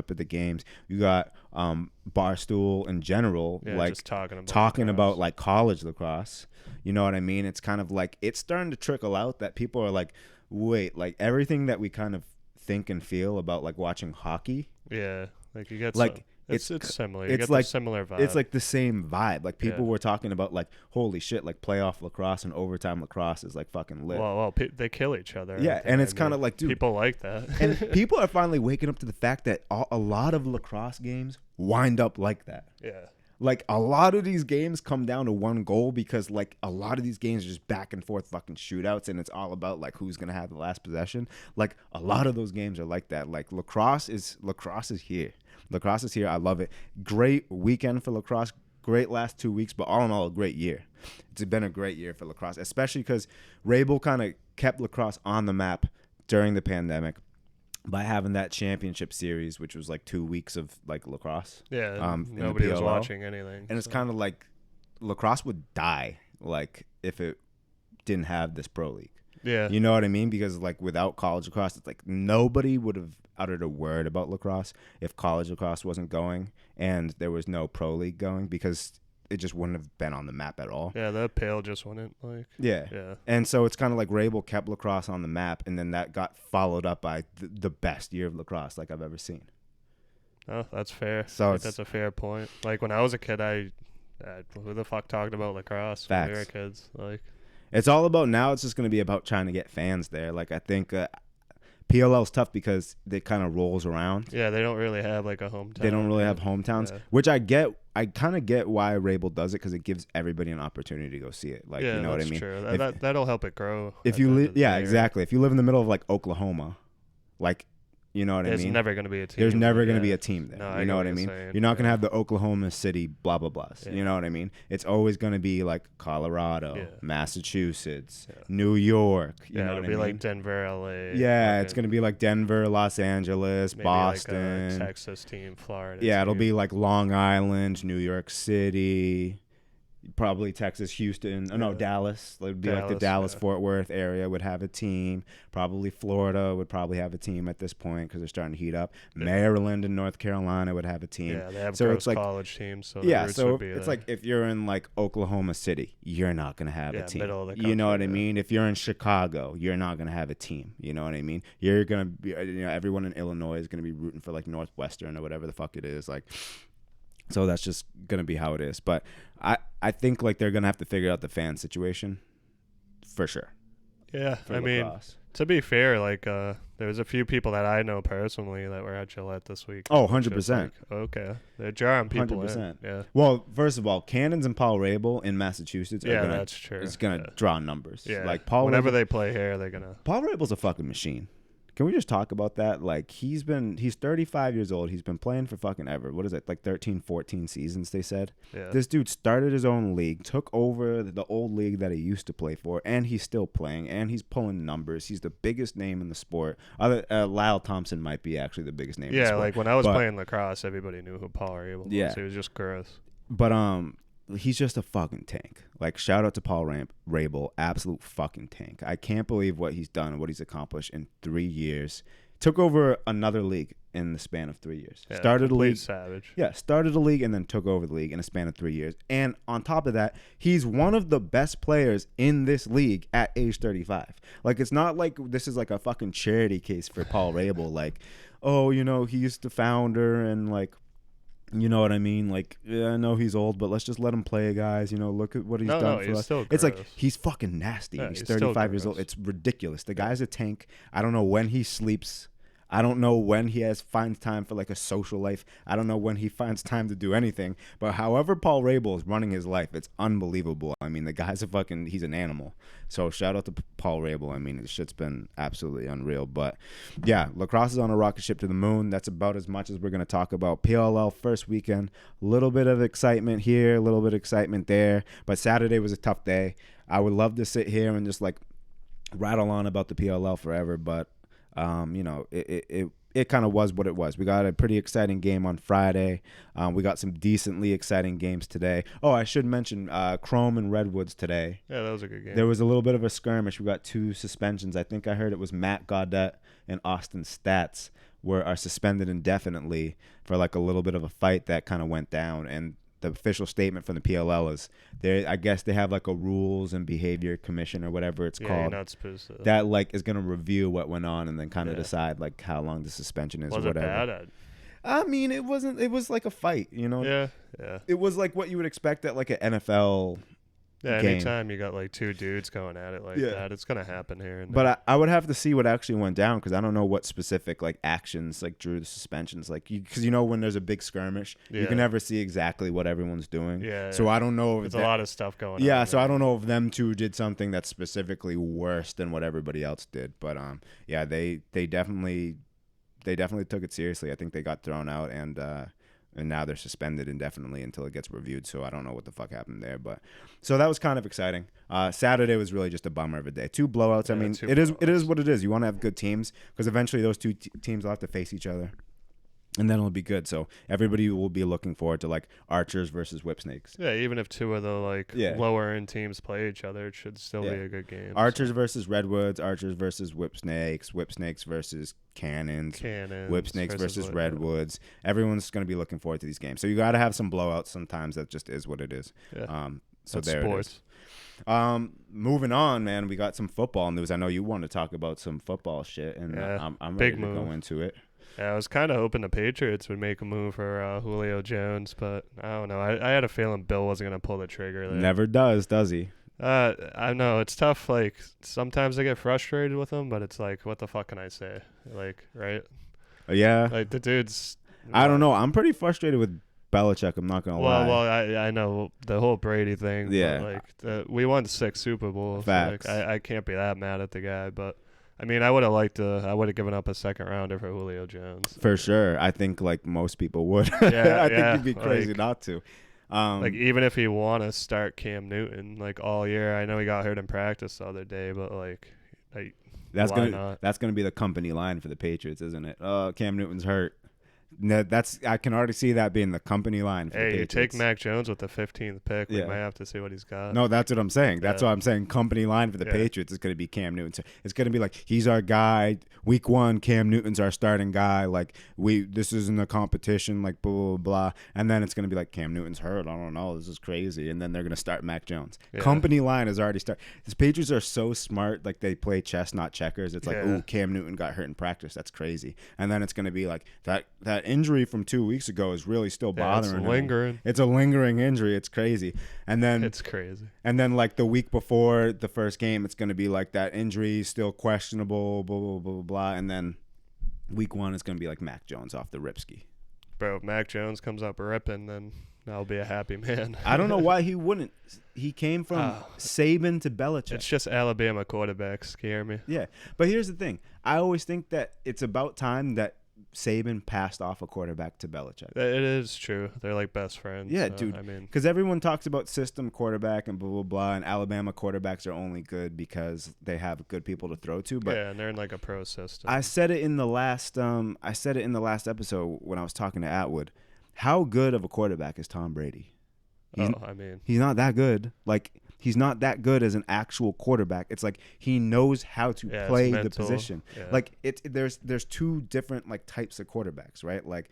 at the games. You got Barstool in general, like just talking about like college lacrosse. You know what I mean? It's kind of like it's starting to trickle out that people are like, wait, like everything that we kind of think and feel about like watching hockey. Yeah, like you get like it's similar. You it's get like the similar vibe. It's like the same vibe. Like people were talking about like, holy shit, like playoff lacrosse and overtime lacrosse is like fucking lit. Well, they kill each other. Yeah, and it's kind of like, dude, people like that. And people are finally waking up to the fact that a lot of lacrosse games wind up like that. Yeah. Like a lot of these games come down to one goal because like a lot of these games are just back and forth fucking shootouts, and it's all about like who's gonna have the last possession. Like a lot of those games are like that. Like lacrosse is here. Lacrosse is here. I love it. Great weekend for lacrosse. great last 2 weeks, but all in all, a great year. It's been a great year for lacrosse, especially because Rabel kind of kept lacrosse on the map during the pandemic by having that championship series, which was like 2 weeks of like lacrosse. Yeah, nobody was watching anything. And it's kind of like lacrosse would die like if it didn't have this pro league. Yeah. You know what I mean? Because like without college lacrosse, it's like nobody would have uttered a word about lacrosse if college lacrosse wasn't going and there was no pro league going, because it just wouldn't have been on the map at all. Yeah, the PLL just wouldn't like. Yeah. And so it's kind of like Rabel kept lacrosse on the map, and then that got followed up by the best year of lacrosse like I've ever seen. Oh, that's fair. So that's a fair point. Like when I was a kid, who the fuck talked about lacrosse when we were kids? Like, it's all about now. It's just going to be about trying to get fans there. Like I think PLL's tough because it kind of rolls around. Yeah, they don't really have like a hometown. They don't really have hometowns, which I get. I kind of get why Rabel does it, because it gives everybody an opportunity to go see it. Like, you know what I mean? True. That'll help it grow. If you exactly. If you live in the middle of like Oklahoma, like, you know what I mean? There's never going to be a team. There's never going to be a team there. No, you know what I mean? You're not going to have the Oklahoma City blah, blah, blahs. You know what I mean? It's always going to be like Colorado, Massachusetts, New York. You know what I mean? It'll be like Denver, LA. Yeah, it's going to be like Denver, Los Angeles, maybe Boston. like a Texas team, Florida. Yeah, it'll be like Long Island, New York City. Probably Texas, Houston. Oh, no, Dallas. It would be like the Dallas-Fort Worth area would have a team. Probably Florida would probably have a team at this point because they're starting to heat up. Maryland and North Carolina would have a team. Yeah, they have gross college teams. So it's like if you're in like Oklahoma City, you're not going to have a team. Middle of the country, you know what I mean? If you're in Chicago, you're not going to have a team. You know what I mean? You're going to be, everyone in Illinois is going to be rooting for like Northwestern or whatever the fuck it is. Like, so that's just going to be how it is. But I think like they're going to have to figure out the fan situation for sure. Yeah. I mean, to be fair, like there's a few people that I know personally that were at Gillette this week. Oh, 100%. Like, okay. They're jarring people 100%. In. Yeah. Well, first of all, Cannons and Paul Rabel in Massachusetts that's true. It's going to draw numbers. Yeah. Like Paul whenever they play here, they're going to. Paul Rabel's a fucking machine. Can we just talk about that? Like, he's 35 years old. He's been playing for fucking ever. What is it? Like 13, 14 seasons, they said. Yeah. This dude started his own league, took over the old league that he used to play for, and he's still playing, and he's pulling numbers. He's the biggest name in the sport. Lyle Thompson might be actually the biggest name in the sport. Yeah, like when I was playing lacrosse, everybody knew who Paul Rabel was. He was just gross. But, he's just a fucking tank. Like, shout out to Paul Rabel, absolute fucking tank. I can't believe what he's done and what he's accomplished in 3 years. Took over another league in the span of 3 years. Yeah, started a league. Savage. Yeah, started a league and then took over the league in a span of 3 years. And on top of that, he's one of the best players in this league at age 35. Like, it's not like this is like a fucking charity case for Paul Rabel. Like, oh, he's the founder and like, you know what I mean? Like, yeah, I know he's old, but let's just let him play, guys. Look at what he's done for us. It's like he's fucking nasty. Yeah, he's 35 years old. It's ridiculous. The guy's a tank. I don't know when he sleeps. I don't know when he finds time for like a social life. I don't know when he finds time to do anything. But however Paul Rabel is running his life, it's unbelievable. I mean, the guy's he's an animal. So shout out to Paul Rabel. I mean, this shit's been absolutely unreal. But yeah, lacrosse is on a rocket ship to the moon. That's about as much as we're going to talk about. PLL first weekend, a little bit of excitement here, a little bit of excitement there. But Saturday was a tough day. I would love to sit here and just like rattle on about the PLL forever, but it kind of was what it was. We got a pretty exciting game on Friday. We got some decently exciting games today. Oh, I should mention Chrome and Redwoods today. Yeah, that was a good game. There was a little bit of a skirmish. We got 2 suspensions. I think I heard it was Matt Gaudette and Austin Stats are suspended indefinitely for like a little bit of a fight that kind of went down. And the official statement from the PLL is I guess they have like a rules and behavior commission or whatever it's called. You're not supposed to. That like is going to review what went on and then kind of decide like how long the suspension is or whatever. Was it bad? I mean, it wasn't. It was like a fight, Yeah. It was like what you would expect at like an NFL Yeah, game. anytime you got like 2 dudes going at it like that, it's gonna happen here. And but I would have to see what actually went down because I don't know what specific like actions like drew the suspensions. Like because when there's a big skirmish, you can never see exactly what everyone's doing. Yeah. So I don't know if there's a lot of stuff going on. Yeah. So I don't know if them 2 did something that's specifically worse than what everybody else did. But they definitely took it seriously. I think they got thrown out and and now they're suspended indefinitely until it gets reviewed. So I don't know what the fuck happened there, but so that was kind of exciting. Saturday was really just a bummer of a day. 2 blowouts. I mean, it is what it is. You want to have good teams because eventually those two teams will have to face each other. And then it'll be good. So everybody will be looking forward to like Archers versus Whipsnakes. Yeah, even if 2 of the like lower end teams play each other, it should still be a good game. Archers versus Redwoods, Archers versus Whipsnakes, Whipsnakes versus Cannons, Whipsnakes versus Redwoods. Everyone's going to be looking forward to these games. So you got to have some blowouts sometimes. That just is what it is. Yeah. So that's there sports. It is. Moving on, man, we got some football news. I know you want to talk about some football shit, and I'm ready to go into it. Yeah, I was kind of hoping the Patriots would make a move for Julio Jones, but I don't know. I had a feeling Bill wasn't going to pull the trigger there. Never does he? I know. It's tough. Like, sometimes I get frustrated with him, but it's like, what the fuck can I say? Like, right? Yeah. Like, the dude's... I don't know. I'm pretty frustrated with Belichick, I'm not going to lie. Well, I know the whole Brady thing. Yeah. But, we won 6 Super Bowls. Facts. So, like, I can't be that mad at the guy, but... I mean, I would have given up a second rounder for Julio Jones. For sure. I think like most people would. I think it'd be crazy not to. Like even if he want to start Cam Newton like all year, I know he got hurt in practice the other day, but like that's not? That's gonna be the company line for the Patriots, isn't it? Cam Newton's hurt. I can already see that being the company line for the Patriots. You take Mac Jones with the 15th pick. We might have to see what he's got. No, that's what I'm saying. That's why I'm saying company line for the Patriots is going to be Cam Newton. So it's going to be like, he's our guy. Week 1, Cam Newton's our starting guy. Like, this isn't a competition, like, blah, blah, blah. And then it's going to be like, Cam Newton's hurt. I don't know. This is crazy. And then they're going to start Mac Jones. Yeah. Company line is already started. The Patriots are so smart. Like, they play chess, not checkers. It's like, ooh, Cam Newton got hurt in practice. That's crazy. And then it's going to be like, that injury from 2 weeks ago is really still bothering him. Lingering. It's a lingering injury. It's crazy. And then it's crazy. And then like the week before the first game, it's going to be like that injury still questionable, blah, blah, blah, blah, blah. And then week 1 is going to be like Mac Jones off the ripski. Bro, if Mac Jones comes up ripping, then I'll be a happy man. I don't know why he wouldn't. He came from Saban to Belichick. It's just Alabama quarterbacks scare me. Yeah. But here's the thing. I always think that it's about time that Saban passed off a quarterback to Belichick. It is true. They're like best friends. Yeah, so, dude. I mean, because everyone talks about system quarterback and blah, blah, blah, and Alabama quarterbacks are only good because they have good people to throw to. But yeah, and they're in like a pro system. I said it in the last episode when I was talking to Atwood. How good of a quarterback is Tom Brady? He's not that good. Like, he's not that good as an actual quarterback. It's like he knows how to play the position. Yeah. Like there's 2 different like types of quarterbacks, right? Like,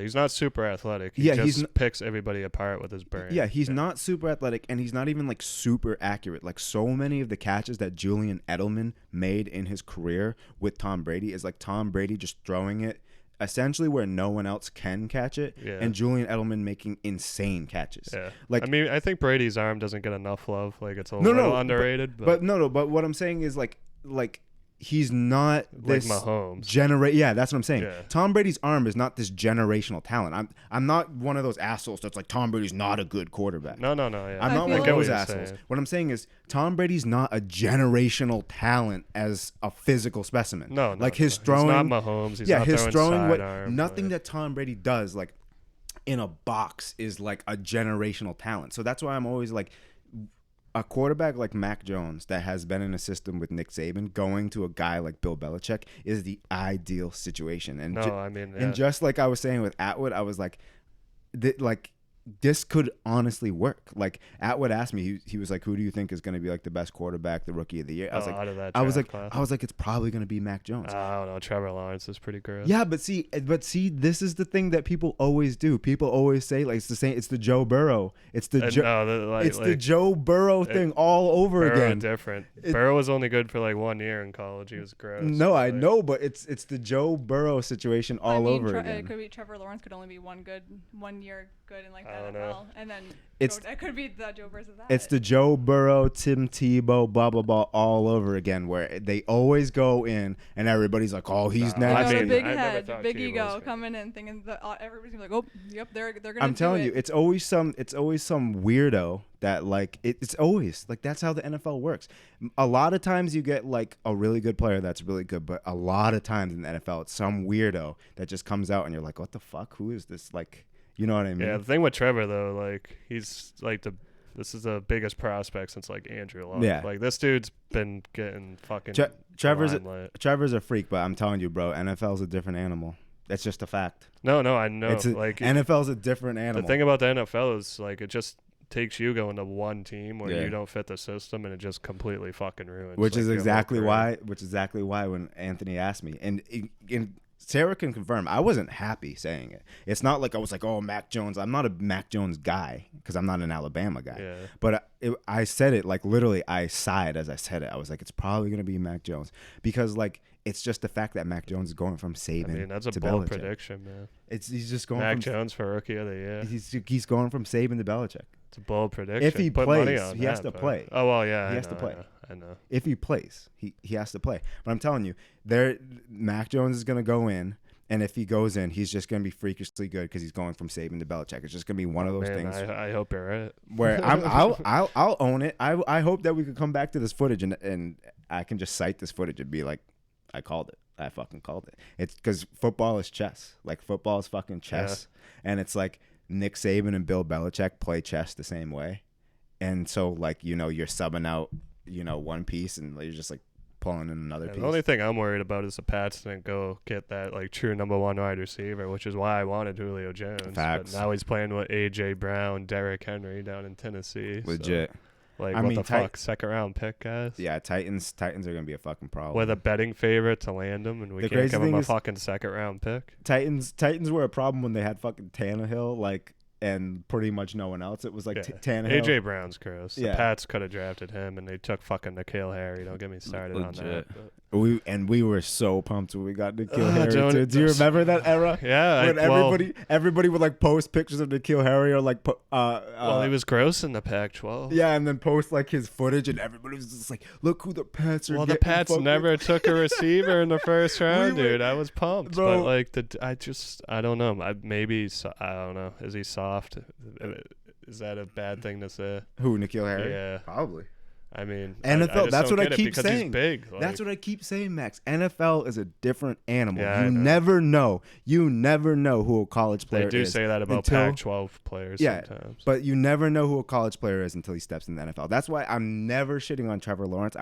he's not super athletic. He just picks everybody apart with his brain. Yeah, he's not super athletic, and he's not even like super accurate. Like, so many of the catches that Julian Edelman made in his career with Tom Brady is like Tom Brady just throwing it essentially where no one else can catch it, and Julian Edelman making insane catches. Yeah, like, I mean, I think Brady's arm doesn't get enough love. Like, it's a little underrated. But what I'm saying is like he's not this like Mahomes. Yeah, that's what I'm saying. Yeah. Tom Brady's arm is not this generational talent. I'm not one of those assholes that's like Tom Brady's not a good quarterback. No. Yeah. I'm not one of those assholes. Saying. What I'm saying is Tom Brady's not a generational talent as a physical specimen. No. Like his throwing. He's not Mahomes. He's not his throwing. Nothing that Tom Brady does like in a box is like a generational talent. So that's why I'm always like, a quarterback like Mac Jones that has been in a system with Nick Saban going to a guy like Bill Belichick is the ideal situation. And and just like I was saying with Atwood, I was like, this could honestly work. Like, Atwood asked me, he was like, who do you think is going to be like the best quarterback, the rookie of the year? I was like, it's probably going to be Mac Jones. I don't know. Trevor Lawrence is pretty gross. Yeah, but see, this is the thing that people always do. People always say like it's the Joe Burrow. It's the Joe Burrow thing all over Burrow again. Different. Burrow was only good for like 1 year in college. He was gross. No, I know, but it's the Joe Burrow situation all over again. It could be Trevor Lawrence could only be 1 year good in like the NFL, and then it could be the Joe versus that. It's the Joe Burrow, Tim Tebow, blah blah blah, all over again, where they always go in and everybody's like, "Oh, he's next." Big head, big ego, coming in thinking that everybody's like, "Oh, yep, they're gonna." I'm telling you, it's always some weirdo that like it's always like that's how the NFL works. A lot of times you get like a really good player that's really good, but a lot of times in the NFL, it's some weirdo that just comes out and you're like, "What the fuck? Who is this?" Like. You know what I mean? Yeah, the thing with Trevor though, like he's like this is the biggest prospect since like Andrew Luck. Yeah. Like this dude's been getting fucking Trevor's limelight. a freak, but I'm telling you, bro, NFL's a different animal. That's just a fact. No, I know. Like NFL's a different animal. The thing about the NFL is like it just takes you going to one team where Yeah. you don't fit the system, and it just completely fucking ruins. Which is like, exactly why. When Anthony asked me, and Sarah can confirm, I wasn't happy saying it. It's not like I was like, oh, Mac Jones. I'm not a Mac Jones guy because I'm not an Alabama guy. Yeah. But I said it like literally. I sighed as I said it. I was like, it's probably gonna be Mac Jones because like it's just the fact that Mac Jones is going from Saban. I mean, that's a to bold Belichick. prediction, man. He's just going Mac from Jones for Rookie of the Year. He's going from Saban to Belichick. It's a bold prediction. If he Put money plays, on he has that, to play. Oh well, yeah, He has to play. I know. If he plays, he has to play. But I'm telling you, Mac Jones is gonna go in. And if he goes in, he's just going to be freakishly good because he's going from Saban to Belichick. It's just going to be one of those things. I hope you're right. Where I'll own it. I hope that we could come back to this footage and I can just cite this footage and be like, I called it. I fucking called it. It's because football is chess. Like football is fucking chess. Yeah. And it's like Nick Saban and Bill Belichick play chess the same way. And so like, you're subbing out, one piece and you're just like, pulling in another piece. The only thing I'm worried about is the Pats didn't go get that like true number one wide receiver, which is why I wanted Julio Jones. Facts. But now he's playing with A.J. Brown, Derrick Henry down in Tennessee. Legit. So, like, what the fuck? Second round pick, guys? Yeah, Titans are going to be a fucking problem. With a betting favorite to land him, and we can't give him a fucking second round pick. Titans were a problem when they had fucking Tannehill, like, and pretty much no one else. It was like Tannehill. A.J. Brown's gross. The Pats could have drafted him, and they took fucking N'Keal Harry. Don't get me started on that. We were so pumped when we got N'Keal Harry too. Do you remember that era? Yeah. When everybody would like post pictures of N'Keal Harry or like he was gross in the Pac-12. Yeah, and then post like his footage, and everybody was just like, "Look who the Pats are." Well, the Pats never took a receiver in the first round, dude. I was pumped, bro. But like I don't know. I don't know. Is he soft? Is that a bad thing to say? Who, N'Keal Harry? Yeah, probably. I mean, NFL. That's what I keep saying. He's big. Like, that's what I keep saying, Max. NFL is a different animal. Yeah, you never know. You never know who a college player is. They do say that about Pac-12 players sometimes. But you never know who a college player is until he steps in the NFL. That's why I'm never shitting on Trevor Lawrence.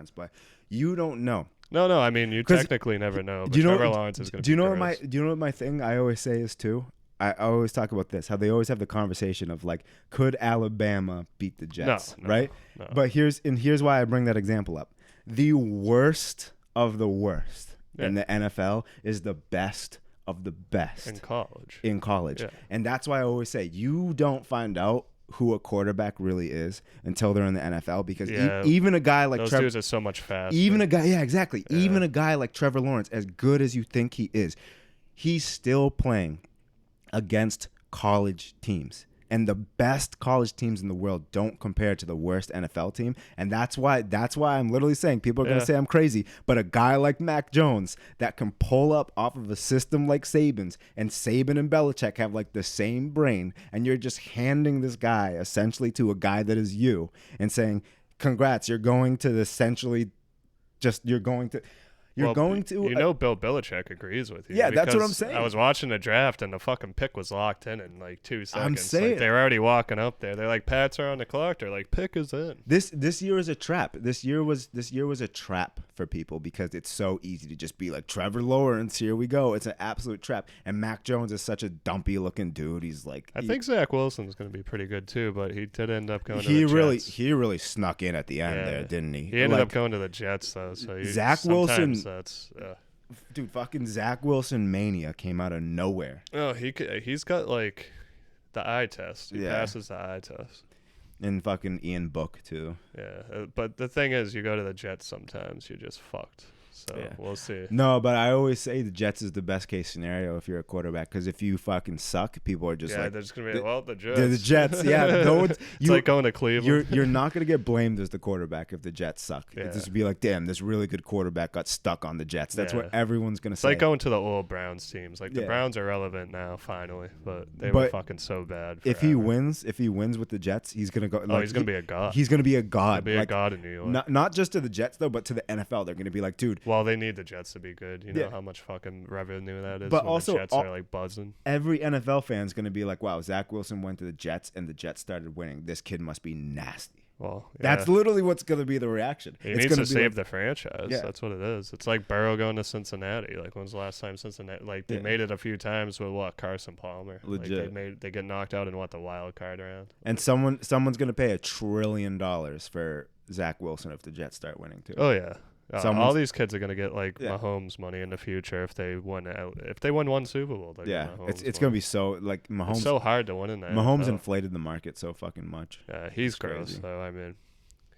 But you don't know. No. I mean, you technically never know. But Trevor Lawrence is going to be gross. Do you know what my thing I always say is too? I always talk about this, how they always have the conversation of like, could Alabama beat the Jets, right? No. But here's why I bring that example up. The worst of the worst in the NFL is the best of the best in college. Yeah. And that's why I always say you don't find out who a quarterback really is until they're in the NFL because even a guy like those Trevor, dudes are so much faster. Even a guy like Trevor Lawrence, as good as you think he is, he's still playing against college teams, and the best college teams in the world don't compare to the worst NFL team. And that's why I'm literally saying people are going to say I'm crazy, but a guy like Mac Jones that can pull up off of a system like Saban's, and Saban and Belichick have like the same brain, and you're just handing this guy essentially to a guy that is you and saying, congrats, you're going to Bill Belichick agrees with you. Yeah, that's what I'm saying. I was watching the draft, and the fucking pick was locked in like 2 seconds. I'm saying. Like, they're already walking up there. They're like, Pats are on the clock. They're like, pick is in. This year is a trap. This year was a trap for people because it's so easy to just be like, Trevor Lawrence, here we go. It's an absolute trap. And Mac Jones is such a dumpy looking dude. He's like, I think Zach Wilson's going to be pretty good too, but he did end up going to the Jets. He really snuck in at the end there, didn't he? He ended up going to the Jets though. So Zach Wilson. That's dude, fucking Zach Wilson mania came out of nowhere. Oh, he's got like the eye test. He passes the eye test. And fucking Ian Book too. Yeah, but the thing is, you go to the Jets sometimes, you're just fucked. So we'll see. No, but I always say the Jets is the best case scenario if you're a quarterback, because if you fucking suck, people are just like, they're just gonna be the Jets. The Jets, no, it's like going to Cleveland. You're not gonna get blamed as the quarterback if the Jets suck. It's just be like, damn, this really good quarterback got stuck on the Jets. That's what everyone's gonna say. It's like going to the old Browns teams. Like the Browns are relevant now, finally, but they were fucking so bad. If he wins with the Jets, he's gonna go. He's gonna be a god. He's gonna be a god. He'll be a god in New York. Not just to the Jets though, but to the NFL. They're gonna be like, dude, Well, they need the Jets to be good. You know Yeah. how much fucking revenue that is. But when also, the Jets are like buzzing. Every NFL fan's going to be like, wow, Zach Wilson went to the Jets and the Jets started winning. This kid must be nasty. Well, That's literally what's going to be the reaction. He needs to save the franchise. Yeah. That's what it is. It's like Burrow going to Cincinnati. Like, when's the last time Cincinnati? Like, they made it a few times with Carson Palmer. Legit. Like, they get knocked out in the wild card round. And someone's going to pay $1 trillion for Zach Wilson if the Jets start winning too. Oh yeah. All these kids are gonna get like Mahomes money in the future if they win one Super Bowl. It's gonna be so like Mahomes. It's so hard to win in that. Mahomes inflated the market so fucking much. Yeah, he's gross. So I mean,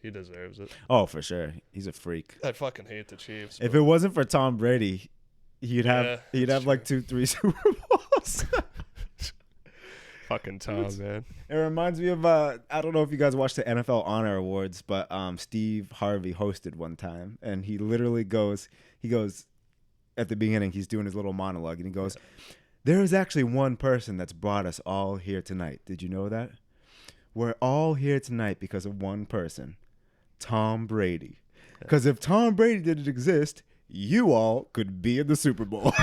he deserves it. Oh, for sure, he's a freak. I fucking hate the Chiefs. If it wasn't for Tom Brady, he'd have like 2-3 Super Bowls. Fucking Tom, man. It reminds me of I don't know if you guys watched the NFL Honor Awards, but Steve Harvey hosted one time, and he literally goes at the beginning, he's doing his little monologue, and he goes, "There is actually one person that's brought us all here tonight. Did you know that? We're all here tonight because of one person, Tom Brady. Because if Tom Brady didn't exist, you all could be in the Super Bowl."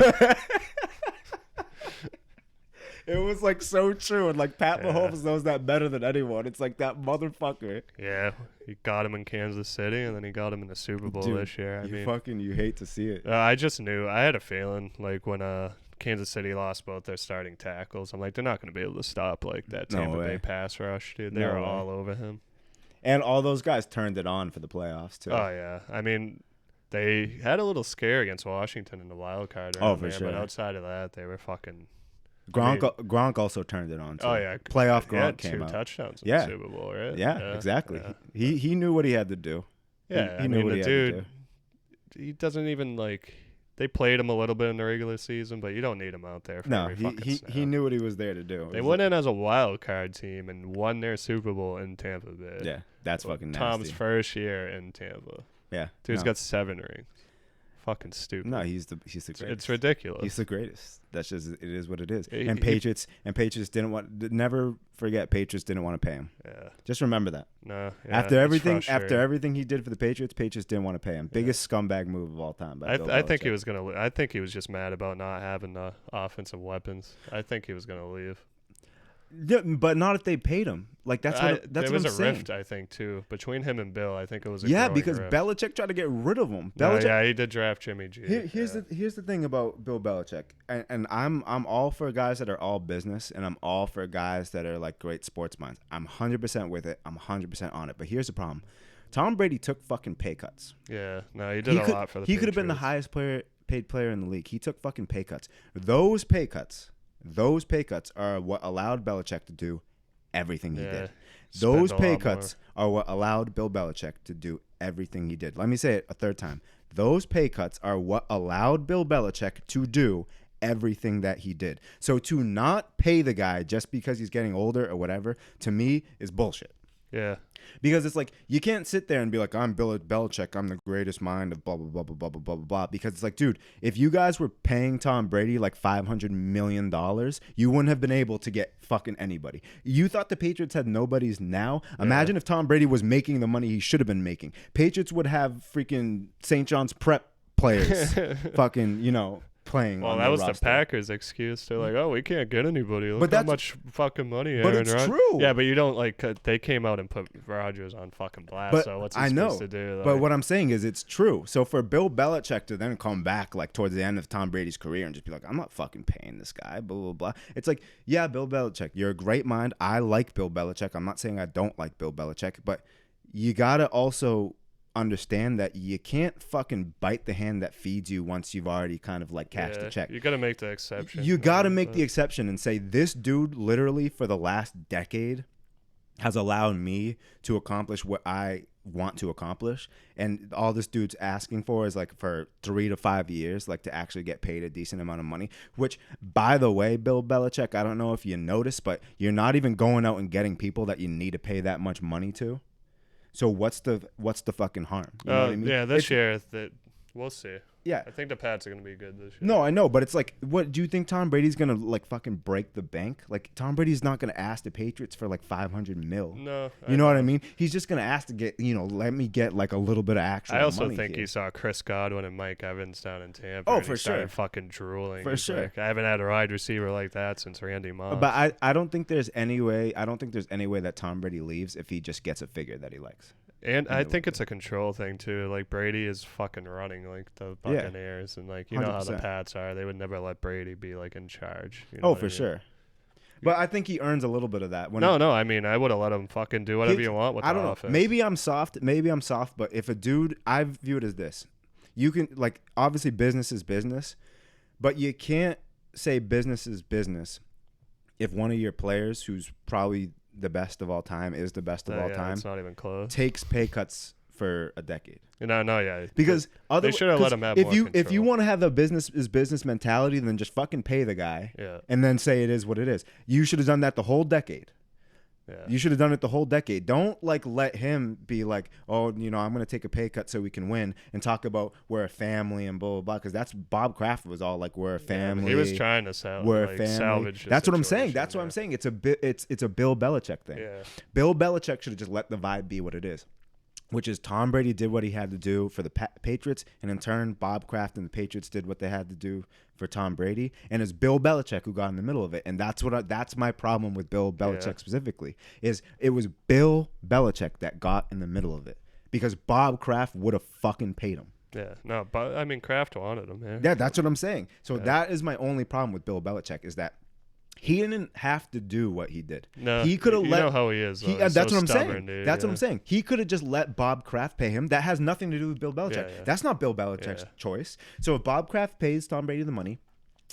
It was like so true, and like Pat Mahomes knows that better than anyone. It's like that motherfucker. Yeah, he got him in Kansas City, and then he got him in the Super Bowl this year. You hate to see it. I just knew. I had a feeling like when Kansas City lost both their starting tackles, I'm like, they're not going to be able to stop like that Tampa Bay pass rush, dude. They were all over him. And all those guys turned it on for the playoffs too. Oh yeah, I mean, they had a little scare against Washington in the wild card. Sure. But outside of that, they were fucking. Gronk also turned it on too. Oh yeah, playoff Gronk came out. 2 touchdowns in the Super Bowl, right? Yeah, exactly. Yeah. He knew what he had to do. Yeah, he knew what he had to do. He doesn't even like. They played him a little bit in the regular season, but you don't need him out there. He knew what he was there to do. They went in as a wild card team and won their Super Bowl in Tampa Bay. Yeah, that's fucking nasty. Tom's first year in Tampa. Yeah, dude's got 7 rings. Fucking stupid. No, he's the greatest. It's ridiculous. He's the greatest. That's just it is what it is. Patriots didn't want. Never forget, Patriots didn't want to pay him. Yeah. Just remember that. No. Yeah, after everything he did for the Patriots didn't want to pay him. Biggest scumbag move of all time. I think he was gonna. I think he was just mad about not having the offensive weapons. I think he was gonna leave. Yeah, but not if they paid him. Like that's what I'm saying. There was a rift, I think, too, between him and Bill. I think it was because rift. Belichick tried to get rid of him. He did draft Jimmy G. Here's the thing about Bill Belichick, and I'm all for guys that are all business, and I'm all for guys that are like great sports minds. I'm 100% with it. I'm 100% on it. But here's the problem: Tom Brady took fucking pay cuts. Yeah, no, he did a lot for the. He could have been the highest paid player in the league. He took fucking pay cuts. Those pay cuts are what allowed Belichick to do everything he did. Those pay cuts are what allowed Bill Belichick to do everything he did. Let me say it a third time. Those pay cuts are what allowed Bill Belichick to do everything that he did. So to not pay the guy just because he's getting older or whatever, to me, is bullshit. Yeah. Because it's like, you can't sit there and be like, I'm Bill Belichick, I'm the greatest mind of blah, blah, blah, blah, blah, blah, blah, blah. Because it's like, dude, if you guys were paying Tom Brady like $500 million, you wouldn't have been able to get fucking anybody. You thought the Patriots had nobodies now? Imagine if Tom Brady was making the money he should have been making. Patriots would have freaking St. John's Prep players fucking, playing. Well, that was roster. The Packers' excuse. They're like, oh, we can't get anybody. Look how much fucking money But Aaron it's true. Yeah, but you don't they came out and put Rodgers on fucking blast. But so what's he supposed to do? But what I'm saying is it's true. So for Bill Belichick to then come back like towards the end of Tom Brady's career and just be like, I'm not fucking paying this guy, blah, blah, blah. It's like, yeah, Bill Belichick, you're a great mind. I like Bill Belichick. I'm not saying I don't like Bill Belichick, but you got to also understand that you can't fucking bite the hand that feeds you once you've already kind of like cashed the check. You got to make the exception. You got to make the exception and say, this dude literally for the last decade has allowed me to accomplish what I want to accomplish. And all this dude's asking for is like for 3 to 5 years, like to actually get paid a decent amount of money, which by the way, Bill Belichick, I don't know if you noticed, but you're not even going out and getting people that you need to pay that much money to. So what's the fucking harm? You know what I mean? Yeah, this year we'll see. Yeah. I think the Pats are going to be good this year. No, I know, but it's like, what do you think Tom Brady's gonna like fucking break the bank? Like Tom Brady's not gonna ask the Patriots for like $500 million. No, you know what I mean? He's just gonna ask to get, let me get like a little bit of actual. I also money think here. he saw Chris Godwin and Mike Evans down in Tampa. Oh, and for he started sure. Fucking drooling. For He's sure. like, I haven't had a wide receiver like that since Randy Moss. But I don't think there's any way. I don't think there's any way that Tom Brady leaves if he just gets a figure that he likes. And I think it's a control thing too. Like Brady is fucking running like the Buccaneers, and like you know how the 100%. Pats are. They would never let Brady be like in charge. You know Oh, what I for mean? sure. But I think he earns a little bit of that. No. I mean, I would have let him fucking do whatever you want with I the don't know. offense. Maybe I'm soft. But if a dude, I view it as this: you can like obviously business is business, but you can't say business is business if one of your players, who's probably the best of all time, is the best of all time, it's not even close. takes pay cuts for a decade. Yeah. Because they should have let him have more if you control. want to have a business is business mentality, then just fucking pay the guy. Yeah. And then say it is what it is. You should have done that the whole decade. Yeah. You should have done it the whole decade. Don't like let him be like, oh, I'm going to take a pay cut so we can win, and talk about we're a family and blah blah blah. Because that's Bob Kraft was all like, we're a family. He was trying to salvage. That's what I'm saying. situation, That's what I'm saying. It's a Bill Belichick thing. Yeah. Bill Belichick should have just let the vibe be what it is, which is Tom Brady did what he had to do for the Patriots, and in turn, Bob Kraft and the Patriots did what they had to do for Tom Brady, and it's Bill Belichick who got in the middle of it, and that's my problem with Bill Belichick specifically, is it was Bill Belichick that got in the middle of it, because Bob Kraft would have fucking paid him. Yeah, no, but I mean, Kraft wanted him. Yeah, that's what I'm saying. So that is my only problem with Bill Belichick, is that he didn't have to do what he did. No, he could have let. You know how he is. That's so what I'm stubborn, saying. Dude, That's what I'm saying. He could have just let Bob Kraft pay him. That has nothing to do with Bill Belichick. Yeah. That's not Bill Belichick's choice. So if Bob Kraft pays Tom Brady the money,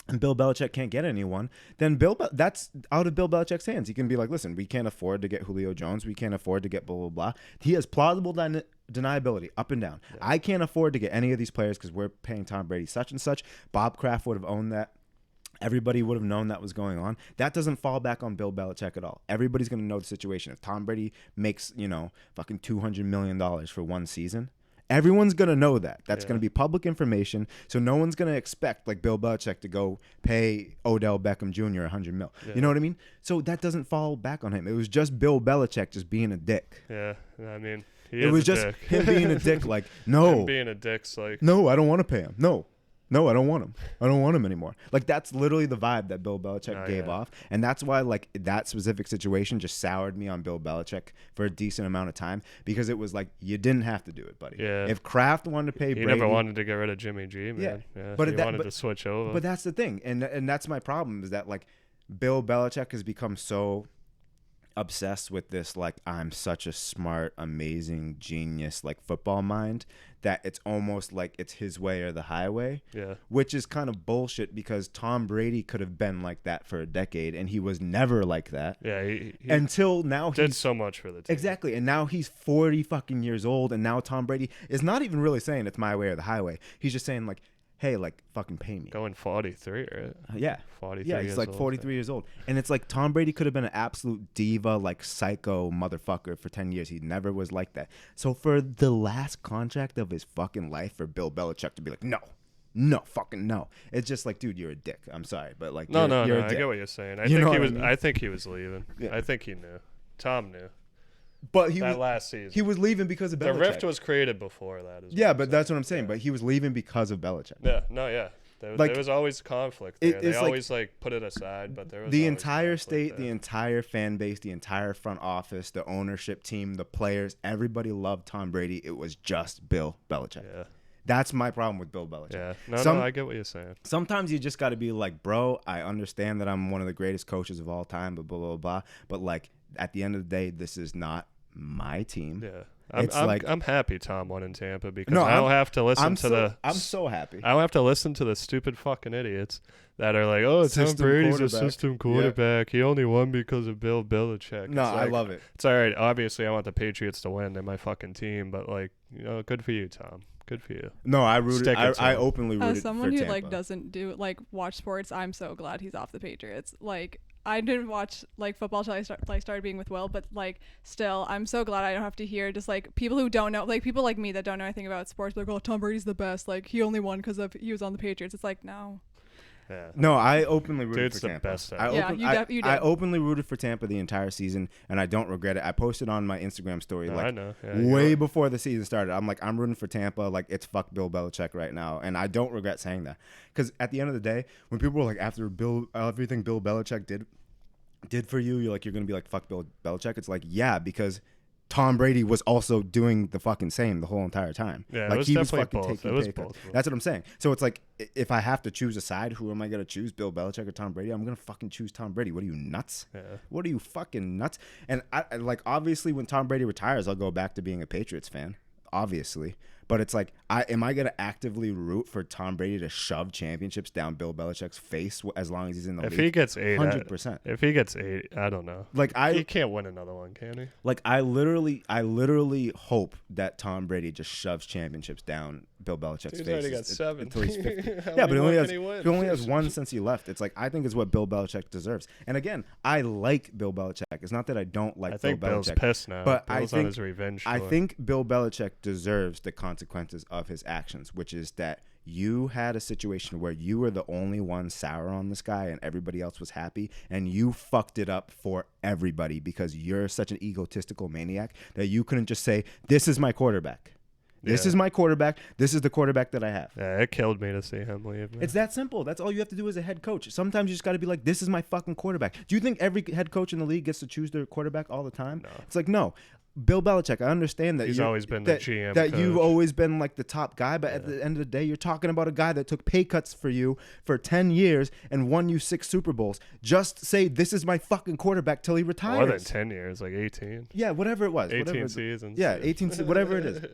and Bill Belichick can't get anyone, then that's out of Bill Belichick's hands. He can be like, listen, we can't afford to get Julio Jones. We can't afford to get blah, blah, blah. He has plausible deniability up and down. Yeah. I can't afford to get any of these players because we're paying Tom Brady such and such. Bob Kraft would have owned that. Everybody would have known that was going on. That doesn't fall back on Bill Belichick at all. Everybody's going to know the situation. If Tom Brady makes, fucking $200 million for one season, everyone's going to know that. That's going to be public information. So no one's going to expect like Bill Belichick to go pay Odell Beckham Jr. $100 million. Yeah. You know what I mean? So that doesn't fall back on him. It was just Bill Belichick just being a dick. Yeah. I mean, it was just him being a dick. Like, no. Him being a dick's like, no, I don't want to pay him. No, I don't want him. I don't want him anymore. Like, that's literally the vibe that Bill Belichick gave off. And that's why, like, that specific situation just soured me on Bill Belichick for a decent amount of time, because it was like, you didn't have to do it, buddy. Yeah. If Kraft wanted to pay Brady. He never wanted to get rid of Jimmy G, man. Yeah. But he wanted to switch over. But that's the thing. And that's my problem, is that, like, Bill Belichick has become so obsessed with this, like, I'm such a smart, amazing genius, like, football mind, that it's almost like it's his way or the highway. Yeah. Which is kind of bullshit, because Tom Brady could have been like that for a decade, and he was never like that. Yeah. He until now, he did so much for the team. Exactly. And now he's 40 fucking years old, and now Tom Brady is not even really saying it's my way or the highway. He's just saying, like, hey, like, fucking pay me. Going 43, right? Yeah. 43 Yeah, he's like 43 years old. And it's like Tom Brady could have been an absolute diva, like, psycho motherfucker for 10 years. He never was like that. So for the last contract of his fucking life, for Bill Belichick to be like, no, fucking no. It's just like, dude, you're a dick. I'm sorry, but like, no, you're a I dick. get what you're saying. I think he was leaving. Yeah. I think he knew. Tom knew. But he that was last season. He was leaving because of Belichick. The rift was created before that. Yeah, but that's what I'm saying. Yeah. But he was leaving because of Belichick. Yeah, there was always conflict there. They always like put it aside, but there was the entire state, there. The entire fan base, the entire front office, the ownership team, the players, everybody loved Tom Brady. It was just Bill Belichick. Yeah. That's my problem with Bill Belichick. Yeah. No, I get what you're saying. Sometimes you just got to be like, bro, I understand that I'm one of the greatest coaches of all time, but blah, blah, blah. But like, at the end of the day, this is not my team. Yeah. I'm happy Tom won in Tampa, because I don't have to listen I'm so happy. I don't have to listen to the stupid fucking idiots that are like, oh, Tom Brady's a system quarterback. Yeah. He only won because of Bill Belichick. No, I love it. It's all right. Obviously, I want the Patriots to win. They're my fucking team. But, like, good for you, Tom. Good for you. No, I openly rooted as someone for who Tampa. like doesn't do like watch sports, I'm so glad he's off the Patriots. Like, I didn't watch like football till I started being with Will, but like still, I'm so glad I don't have to hear just like people who don't know, like people like me that don't know anything about sports, like, oh, Tom Brady's the best. Like he only won because he was on the Patriots. It's like no. Yeah. No, I openly rooted for the Tampa. best You did. I openly rooted for Tampa the entire season, and I don't regret it. I posted on my Instagram story I know. way before the season started. I'm like, I'm rooting for Tampa. Like, it's fuck Bill Belichick right now, and I don't regret saying that. Because at the end of the day, when people were like, after everything Bill Belichick did for you, you're gonna be like, fuck Bill Belichick. It's like, yeah, because Tom Brady was also doing the fucking same the whole entire time. Yeah, like he was fucking taking pay cuts. That's what I'm saying. So it's like, if I have to choose a side, who am I gonna choose, Bill Belichick or Tom Brady? I'm gonna fucking choose Tom Brady. What are you, nuts? Yeah. What are you, fucking nuts? And I like, obviously when Tom Brady retires, I'll go back to being a Patriots fan, obviously. But it's like, am I gonna actively root for Tom Brady to shove championships down Bill Belichick's face as long as he's in the league? If he gets 8, 100%. If he gets 8, I don't know. Like he can't win another one, can he? Like I literally hope that Tom Brady just shoves championships down Bill Belichick's He's face. already got 7 until he's 50. Yeah, but he only has 1 since he left. It's like, I think it's what Bill Belichick deserves. And again, I like Bill Belichick. It's not that I don't like Bill Belichick. Bill's pissed now. But Bill's on his revenge tour. I think Bill Belichick deserves the consequences of his actions, which is that you had a situation where you were the only one sour on this guy and everybody else was happy, and you fucked it up for everybody because you're such an egotistical maniac that you couldn't just say, this is my quarterback. This is my quarterback. This is the quarterback that I have. Yeah, it killed me to see him leave. Man. It's that simple. That's all you have to do as a head coach. Sometimes you just got to be like, this is my fucking quarterback. Do you think every head coach in the league gets to choose their quarterback all the time? No. It's like, no. Bill Belichick, I understand that he's always been the GM that coach. You've always been like the top guy, but at the end of the day, you're talking about a guy that took pay cuts for you for 10 years and won you 6 Super Bowls. Just say, this is my fucking quarterback till he retires. More than 10 years, like 18. Yeah, whatever it was. 18 seasons. Yeah, 18, whatever it is.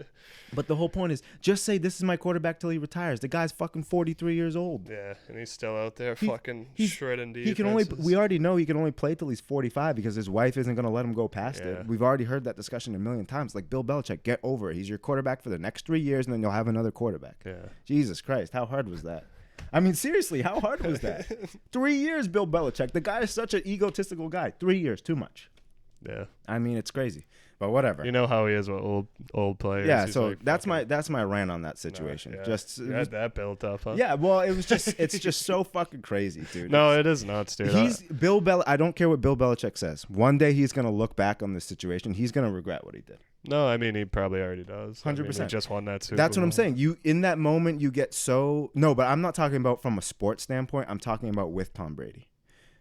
But the whole point is, just say, this is my quarterback till he retires. The guy's fucking 43 years old. Yeah, and he's still out there fucking shredding defenses. He can only. We already know he can only play till he's 45 because his wife isn't going to let him go past it. We've already heard that discussion a million times. Like, Bill Belichick, get over it. He's your quarterback for the next 3 years, and then you'll have another quarterback. Yeah. Jesus Christ, how hard was that? I mean, seriously, how hard was that? 3 years, Bill Belichick. The guy is such an egotistical guy. 3 years, too much. Yeah. I mean, it's crazy. But whatever. You know how he is with old players. Yeah, He's so like that's my rant on that situation. No, yeah. Just you had that built up, huh? Yeah, well, it's just so fucking crazy, dude. No, it is nuts, dude. I don't care what Bill Belichick says. One day he's gonna look back on this situation. He's gonna regret what he did. No, I mean he probably already does. 100%. He just won that Super That's what Bowl. I'm saying. You in that moment you get so but I'm not talking about from a sports standpoint. I'm talking about with Tom Brady.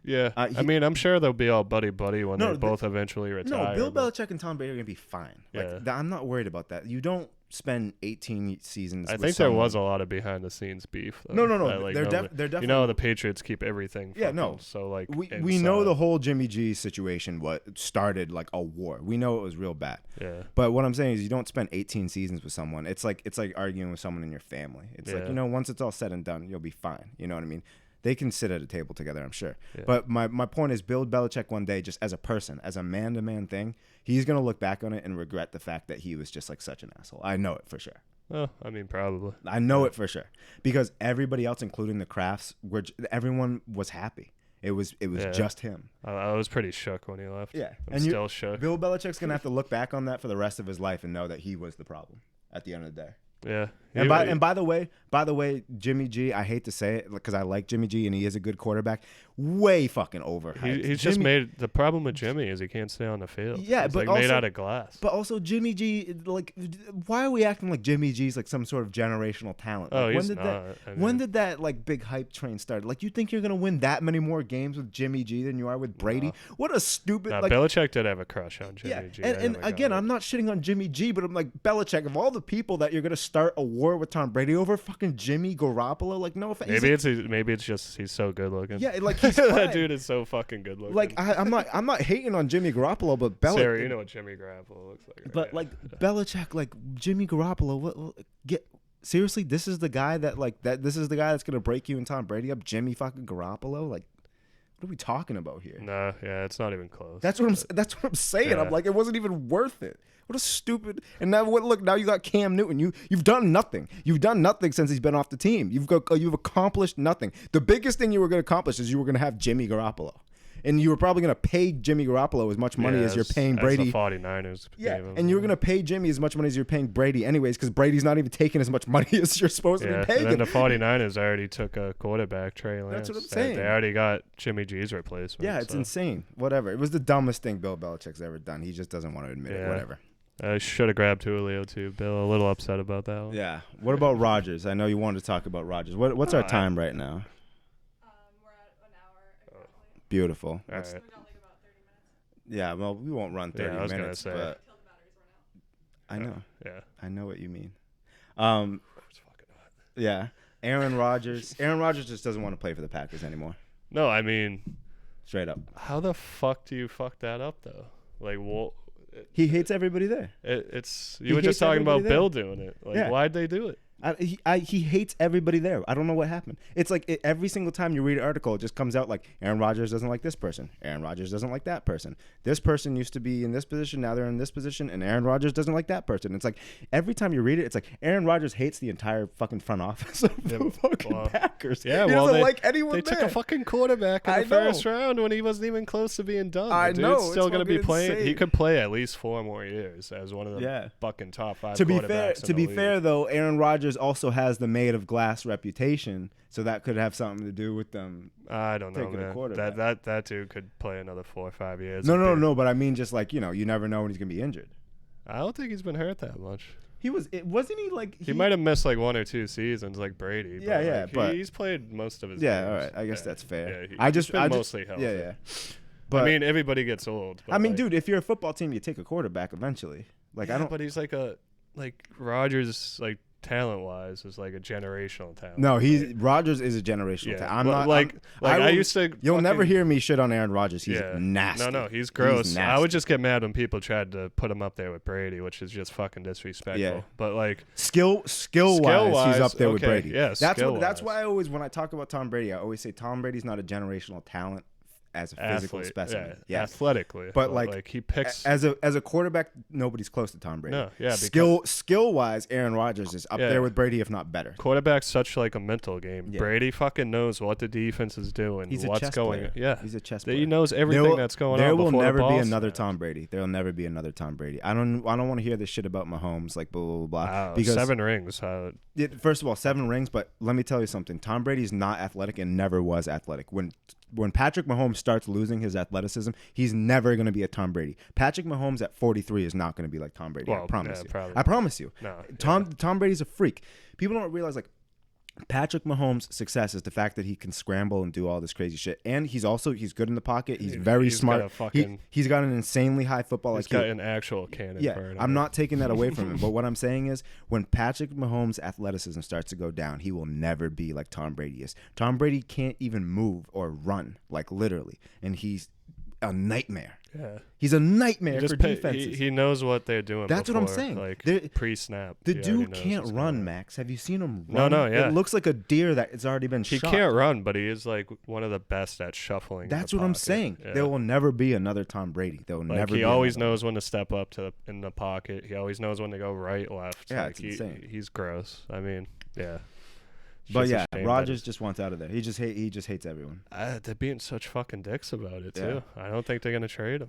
Yeah, I mean, I'm sure they'll be all buddy when they both eventually retire. No, Bill Belichick and Tom Brady are gonna be fine. Yeah. Like, I'm not worried about that. You don't spend 18 seasons. I think there was a lot of behind the scenes beef. Though. No. They're definitely. You know, the Patriots keep everything. Yeah, no. So like, we know the whole Jimmy G situation. What started like a war. We know it was real bad. Yeah. But what I'm saying is, you don't spend 18 seasons with someone. It's like arguing with someone in your family. It's like, once it's all said and done, you'll be fine. You know what I mean? They can sit at a table together, I'm sure. Yeah. But my point is, Bill Belichick one day, just as a person, as a man-to-man thing, he's going to look back on it and regret the fact that he was just like such an asshole. I know it for sure. Oh, I mean, probably. I know it for sure. Because everybody else, including the Crafts, everyone was happy. It was just him. I was pretty shook when he left. Yeah. I'm still shook. Bill Belichick's going to have to look back on that for the rest of his life and know that he was the problem at the end of the day. Yeah. And by the way, Jimmy G, I hate to say it because I like Jimmy G and he is a good quarterback. Way fucking overhyped. He's just made the problem with Jimmy is he can't stay on the field. Yeah, he's but like made out of glass. But also Jimmy G, like, why are we acting like Jimmy G's like some sort of generational talent? Oh, like, he's not. When did that like big hype train start? Like, you think you're gonna win that many more games with Jimmy G than you are with Brady? What a stupid. Nah, Belichick did have a crush on Jimmy G. And again, I'm not shitting on Jimmy G, but I'm like, Belichick, of all the people that you're gonna start a war with Tom Brady over, fucking Jimmy Garoppolo, like, no offense. Maybe it's just he's so good looking. Yeah, like he's that dude is so fucking good looking. Like, I'm not hating on Jimmy Garoppolo, but Belichick. Sarah, you know what Jimmy Garoppolo looks like. Right? But like Belichick, like Jimmy Garoppolo, seriously, this is the guy this is the guy that's gonna break you and Tom Brady up, Jimmy fucking Garoppolo, like. What are we talking about here? Nah, yeah, it's not even close. That's what I'm saying. Yeah. I'm like, it wasn't even worth it. What a stupid. And now look, now you got Cam Newton. You've done nothing. You've done nothing since he's been off the team. You've accomplished nothing. The biggest thing you were going to accomplish is you were going to have Jimmy Garoppolo. and you were probably going to pay Jimmy Garoppolo as much money as you're paying Brady. The 49ers Yeah, gave him. and you were going to pay Jimmy as much money as you're paying Brady anyways, because Brady's not even taking as much money as you're supposed to be paying. And then the 49ers already took a quarterback, Trey Lance. That's what I'm saying. They already got Jimmy G's replacement. Yeah, it's insane. Whatever. It was the dumbest thing Bill Belichick's ever done. He just doesn't want to admit it. Whatever. I should have grabbed Julio too. Bill, a little upset about that one. Yeah. What about Rodgers? I know you wanted to talk about Rodgers. What's our time right now? We're at an hour exactly. Beautiful. All right. We got like about 30 minutes. Yeah, well, we won't run 30 I was minutes, gonna say. but Till the batteries run out. I know. Yeah. I know what you mean. It's fucking hot. Yeah. Aaron Rodgers. Aaron Rodgers just doesn't want to play for the Packers anymore. No, I mean, Straight up. how the fuck do you fuck that up though? Like, He hates everybody there. it's He you were just hates talking about everybody there. Bill doing it. Like, Yeah. why'd they do it? He hates everybody there. I don't know what happened. It's like every single time you read an article, it just comes out like Aaron Rodgers doesn't like this person. Aaron Rodgers doesn't like that person. This person used to be in this position. Now they're in this position. And Aaron Rodgers doesn't like that person. It's like every time you read it, it's like Aaron Rodgers hates the entire fucking front office of the fucking Packers. Yeah, he well, doesn't they like anyone They there. took a fucking quarterback in I the first round when he wasn't even close to being done. I The know, dude's still it's gonna be fucking playing. He insane. could play at least 4 more years as one of the fucking top 5 To be quarterbacks fair, in the league. though, Aaron Rodgers also has the made of glass reputation, so that could have something to do with them. I don't know, taking a man. quarterback. That dude could play another 4 or 5 years. No. But I mean, just like you never know when he's gonna be injured. I don't think he's been hurt that much. Wasn't he like He might have missed like 1 or 2 seasons, like Brady. Yeah, but he's played most of his. Yeah, games. all right. I guess that's fair. Yeah, he's been mostly healthy. Yeah. But I mean, everybody gets old. But I mean, like, dude, if you're a football team, you take a quarterback eventually. Like I don't. But he's like Rodgers, like talent-wise, is like a generational talent. No, Rodgers is a generational talent. I'm not I used to. You'll never hear me shit on Aaron Rodgers. He's Yeah. nasty. No, he's gross. He's I would nasty. just get mad when people tried to put him up there with Brady, which is just fucking disrespectful. Yeah. But like skill-wise, he's up there with okay, Brady. yeah, That's why I always, when I talk about Tom Brady, I always say Tom Brady's not a generational talent as a physical athlete, specimen. yeah, athletically. But like he picks as a quarterback, nobody's close to Tom Brady. No, yeah, skill-wise, Aaron Rodgers is up there with Brady, if not better. Quarterback's such like a mental game. Yeah. Brady fucking knows what the defense is doing. He's a what's chess going. player. Yeah, He's a chess player. He knows everything that's going on. There will before never the be ball's another snapped. Tom Brady. There will never be another Tom Brady. I don't want to hear this shit about Mahomes, like blah blah blah. Wow, because 7 rings. first of all, 7 rings. But let me tell you something. Tom Brady's not athletic and never was athletic. When Patrick Mahomes starts losing his athleticism, he's never going to be a Tom Brady. Patrick Mahomes at 43 is not going to be like Tom Brady. I promise you. I promise you. No, Tom Brady's a freak. People don't realize like Patrick Mahomes' success is the fact that he can scramble and do all this crazy shit, and he's good in the pocket. He's very smart. He's got an insanely high football IQ. He's got an actual cannon. Yeah, I'm not taking that away from him. But what I'm saying is, when Patrick Mahomes' athleticism starts to go down, he will never be like Tom Brady is. Tom Brady can't even move or run, like literally, and he's a nightmare. Yeah. He's a nightmare for defenses. He knows what they're doing. That's before, what I'm saying. Like pre-snap. The dude can't run, Max. Have you seen him run? No, yeah. It looks like a deer that it's already been shot. He can't run, but he is like one of the best at shuffling. That's what I'm saying. Yeah. There will never be another Tom Brady. There will never be. He always knows when to step up in the pocket. He always knows when to go right, left. Yeah, it's insane. He's gross. I mean, yeah. But yeah, Rodgers just wants out of there. He just hates everyone. They're being such fucking dicks about it too. I don't think they're gonna trade him.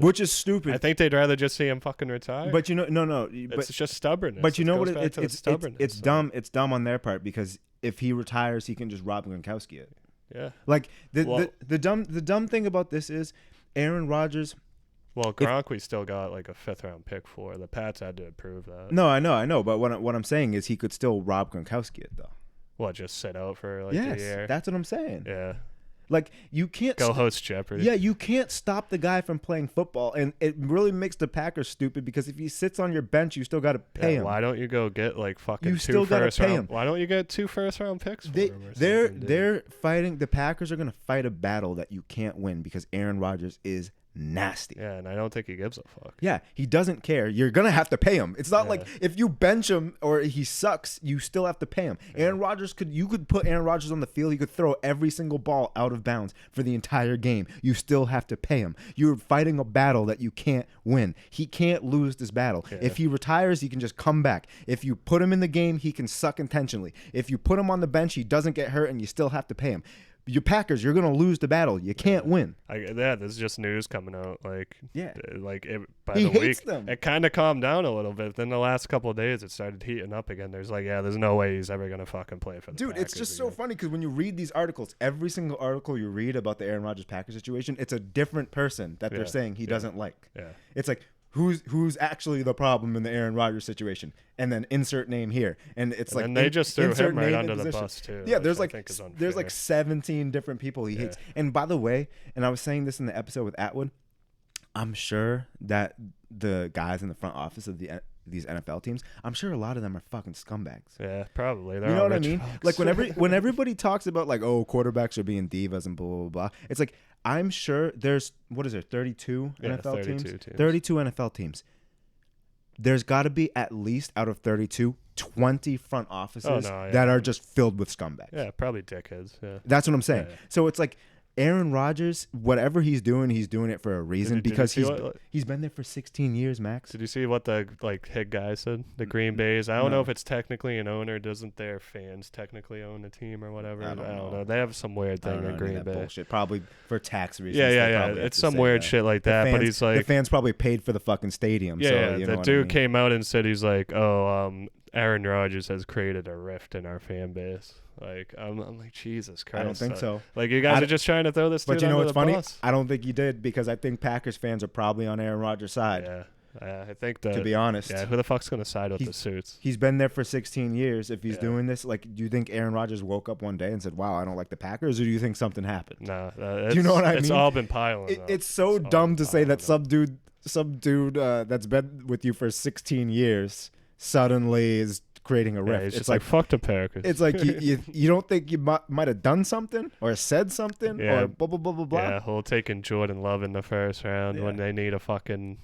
Which is stupid. I think they'd rather just see him fucking retire. But no. It's just stubbornness. But you know what? It's so. dumb. It's dumb on their part because if he retires, he can just rob Gronkowski it. Yeah. Like the dumb thing about this is Aaron Rodgers. Well, Gronk, we still got like a 5th round pick for. The Pats had to approve that. No, I know. But what I'm saying is he could still rob Gronkowski it though. What? Just sit out for like a year? That's what I'm saying. Yeah. Like you can't go host Jeopardy. Yeah, you can't stop the guy from playing football, and it really makes the Packers stupid because if he sits on your bench, you still got to pay him. Why don't you go get like fucking you still got to pay him? Why don't you get 2 first-round picks? They're fighting. The Packers are gonna fight a battle that you can't win because Aaron Rodgers is nasty. Yeah, and I don't think he gives a fuck. Yeah, he doesn't care. You're gonna have to pay him. It's not like if you bench him or he sucks, you still have to pay him. Aaron Rodgers you could put Aaron Rodgers on the field. He could throw every single ball out of bounds for the entire game. You still have to pay him. You're fighting a battle that you can't win. He can't lose this battle. Yeah. If he retires, he can just come back. If you put him in the game, he can suck intentionally. If you put him on the bench, he doesn't get hurt, and you still have to pay him. You Packers, you're gonna lose the battle. You can't win. There's just news coming out. Like, by he the hates week, them. it kind of calmed down a little bit. Then the last couple of days, it started heating up again. There's there's no way he's ever gonna fucking play for the Dude, Packers it's just again. so funny because when you read these articles, every single article you read about the Aaron Rodgers Packers situation, it's a different person that they're saying he doesn't like. Yeah. It's like, who's actually the problem in the Aaron Rodgers situation, and then insert name here, and it's and they just threw him right under the bus too. Yeah, there's there's 17 different people he hates. And by the way, and I was saying this in the episode with Atwood, I'm sure that the guys in the front office of these NFL teams, I'm sure a lot of them are fucking scumbags. Yeah, probably. You know what I mean? Like when everybody talks about like, oh, quarterbacks are being divas and blah blah blah, it's like, I'm sure there's 32 NFL teams? 32 NFL teams. There's got to be at least out of 32, 20 front offices that are just filled with scumbags. Yeah, probably dickheads. Yeah. That's what I'm saying. Yeah. So it's like Aaron Rodgers, whatever he's doing it for a reason because he's been there for 16 years, Max. Did you see what the head guy said? The Green Bay's. I don't know if it's technically an owner. Doesn't their fans technically own the team or whatever? I don't know. They have some weird thing in Green Bay. Bullshit. Probably for tax reasons. Yeah. It's some weird shit like that. But he's like, the fans probably paid for the fucking stadium. Yeah, so, the dude came out and said he's like, Aaron Rodgers has created a rift in our fan base. Like, I'm like, Jesus Christ. I don't think so. Like, you guys are just trying to throw this dude But you know what's funny? bus. I don't think he did because I think Packers fans are probably on Aaron Rodgers' side. Yeah. I think to be honest. Yeah, who the fuck's going to side with the suits? He's been there for 16 years. If he's doing this, like, do you think Aaron Rodgers woke up one day and said, wow, I don't like the Packers? Or do you think something happened? No. Do you know what I mean? It's all been piling up. It's so dumb to say that some dude that's been with you for 16 years suddenly is creating a rift. It's just like fuck the Packers. It's like you don't think you might have done something or said something or blah blah blah blah blah. Yeah, whole taking Jordan Love in the first round when they need a fucking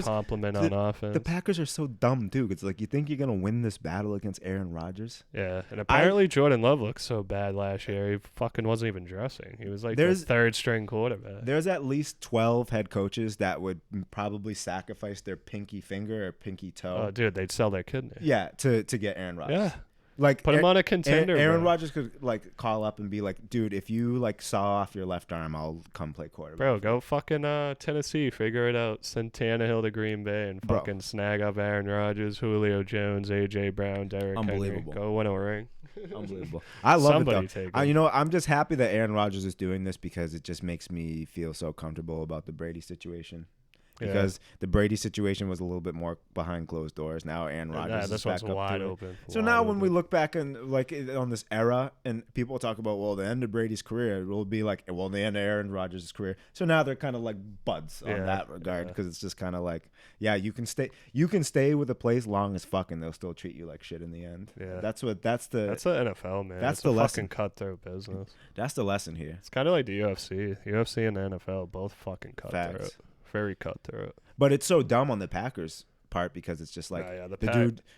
compliment on offense. The Packers are so dumb too. It's like, you think you're gonna win this battle against Aaron Rodgers? Yeah, and apparently Jordan Love looked so bad last year. He fucking wasn't even dressing. He was like the third string quarterback. There's at least 12 head coaches that would probably sacrifice their pinky finger or pinky toe. Oh, dude, they'd sell their kidney. Yeah, to get Aaron Rodgers. Yeah. Like, put him on a contender. Aaron Rodgers could like call up and be like, dude, if you like saw off your left arm, I'll come play quarterback. Bro, go fucking Tennessee, figure it out. Send Tannehill to Green Bay and fucking snag up Aaron Rodgers, Julio Jones, AJ Brown, Derrick Henry. Go win a ring. Unbelievable. I love it though. You know, I'm just happy that Aaron Rodgers is doing this because it just makes me feel so comfortable about the Brady situation. Because the Brady situation was a little bit more behind closed doors. Now Aaron Rodgers is back up wide to open. So now when we look back and like on this era and people talk about, well, the end of Brady's career, it will be like, well, the end of Aaron Rodgers' career. So now they're kind of like buds on that regard because it's just kind of like, yeah, you can stay with a place long as fuck and they'll still treat you like shit in the end. Yeah, that's the NFL, man. That's it's the a lesson. Fucking cutthroat business. That's the lesson here. It's kind of like the UFC. UFC and the NFL both fucking cutthroat. Facts. Very cutthroat. But it's so dumb on the Packers part because it's just like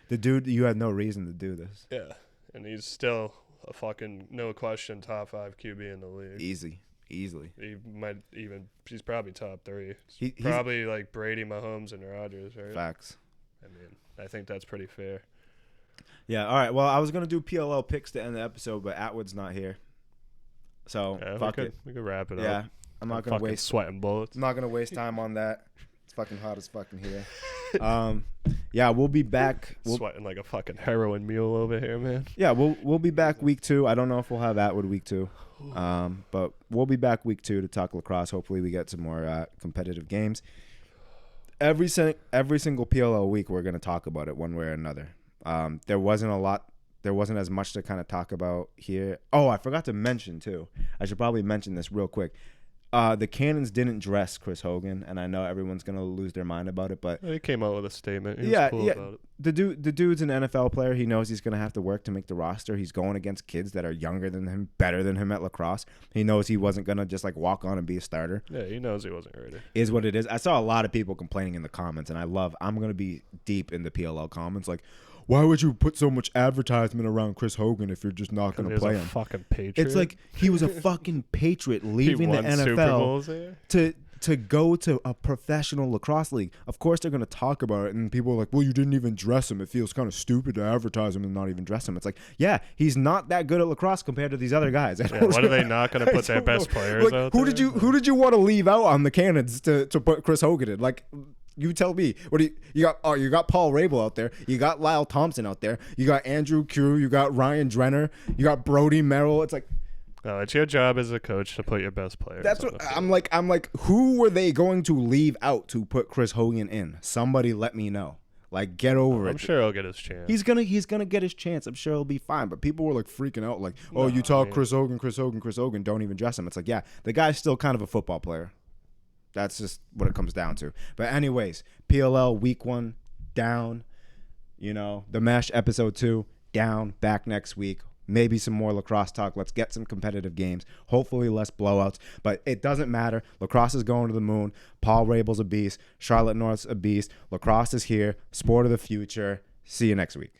the dude, you had no reason to do this. Yeah, and he's still a fucking no question top 5 QB in the league. Easily. He's probably top 3. He's probably like Brady, Mahomes, and Rodgers, right? Facts. I mean, I think that's pretty fair. Yeah. All right. Well, I was gonna do PLL picks to end the episode, but Atwood's not here, so fuck it. We could wrap it up. Yeah. I'm not gonna waste sweating bullets. I'm not gonna waste time on that. It's fucking hot as fucking here. Yeah, we'll be back. Sweating like a fucking heroin mule over here, man. Yeah, we'll be back week 2. I don't know if we'll have Atwood week 2, but we'll be back week 2 to talk lacrosse. Hopefully, we get some more competitive games. Every single PLL week, we're gonna talk about it one way or another. There wasn't a lot. There wasn't as much to kind of talk about here. Oh, I forgot to mention too. I should probably mention this real quick. The Cannons didn't dress Chris Hogan, and I know everyone's gonna lose their mind about it, but he came out with a statement. He was cool about it. The dude's an NFL player. He knows he's gonna have to work to make the roster. He's going against kids that are younger than him, better than him at lacrosse. He knows he wasn't gonna just like walk on and be a starter. Yeah, he knows he wasn't ready. Is what it is. I saw a lot of people complaining in the comments, and I'm gonna be deep in the PLL comments, like, why would you put so much advertisement around Chris Hogan if you're just not going to play him? Fucking patriot. It's like he was a fucking patriot leaving the NFL to go to a professional lacrosse league. Of course, they're going to talk about it, and people are like, well, you didn't even dress him. It feels kind of stupid to advertise him and not even dress him. It's like, yeah, he's not that good at lacrosse compared to these other guys. What are they not going to put their best players out who there? did you want to leave out on the Cannons to put Chris Hogan in? Like, you tell me. What do you got? Oh, you got Paul Rabel out there. You got Lyle Thompson out there. You got Andrew Q. You got Ryan Drenner. You got Brody Merrill. It's like, no, it's your job as a coach to put your best players. That's what I'm like. I'm like, who were they going to leave out to put Chris Hogan in? Somebody let me know. Like, get over it. I'm sure he'll get his chance. He's gonna get his chance. I'm sure he'll be fine. But people were like freaking out, like, oh, you talk Chris Hogan, don't even dress him. It's like, yeah, the guy's still kind of a football player. That's just what it comes down to. But anyways, PLL week 1 down. You know, the Mesh episode 2 down. Back next week. Maybe some more lacrosse talk. Let's get some competitive games. Hopefully less blowouts. But it doesn't matter. Lacrosse is going to the moon. Paul Rabel's a beast. Charlotte North's a beast. Lacrosse is here. Sport of the future. See you next week.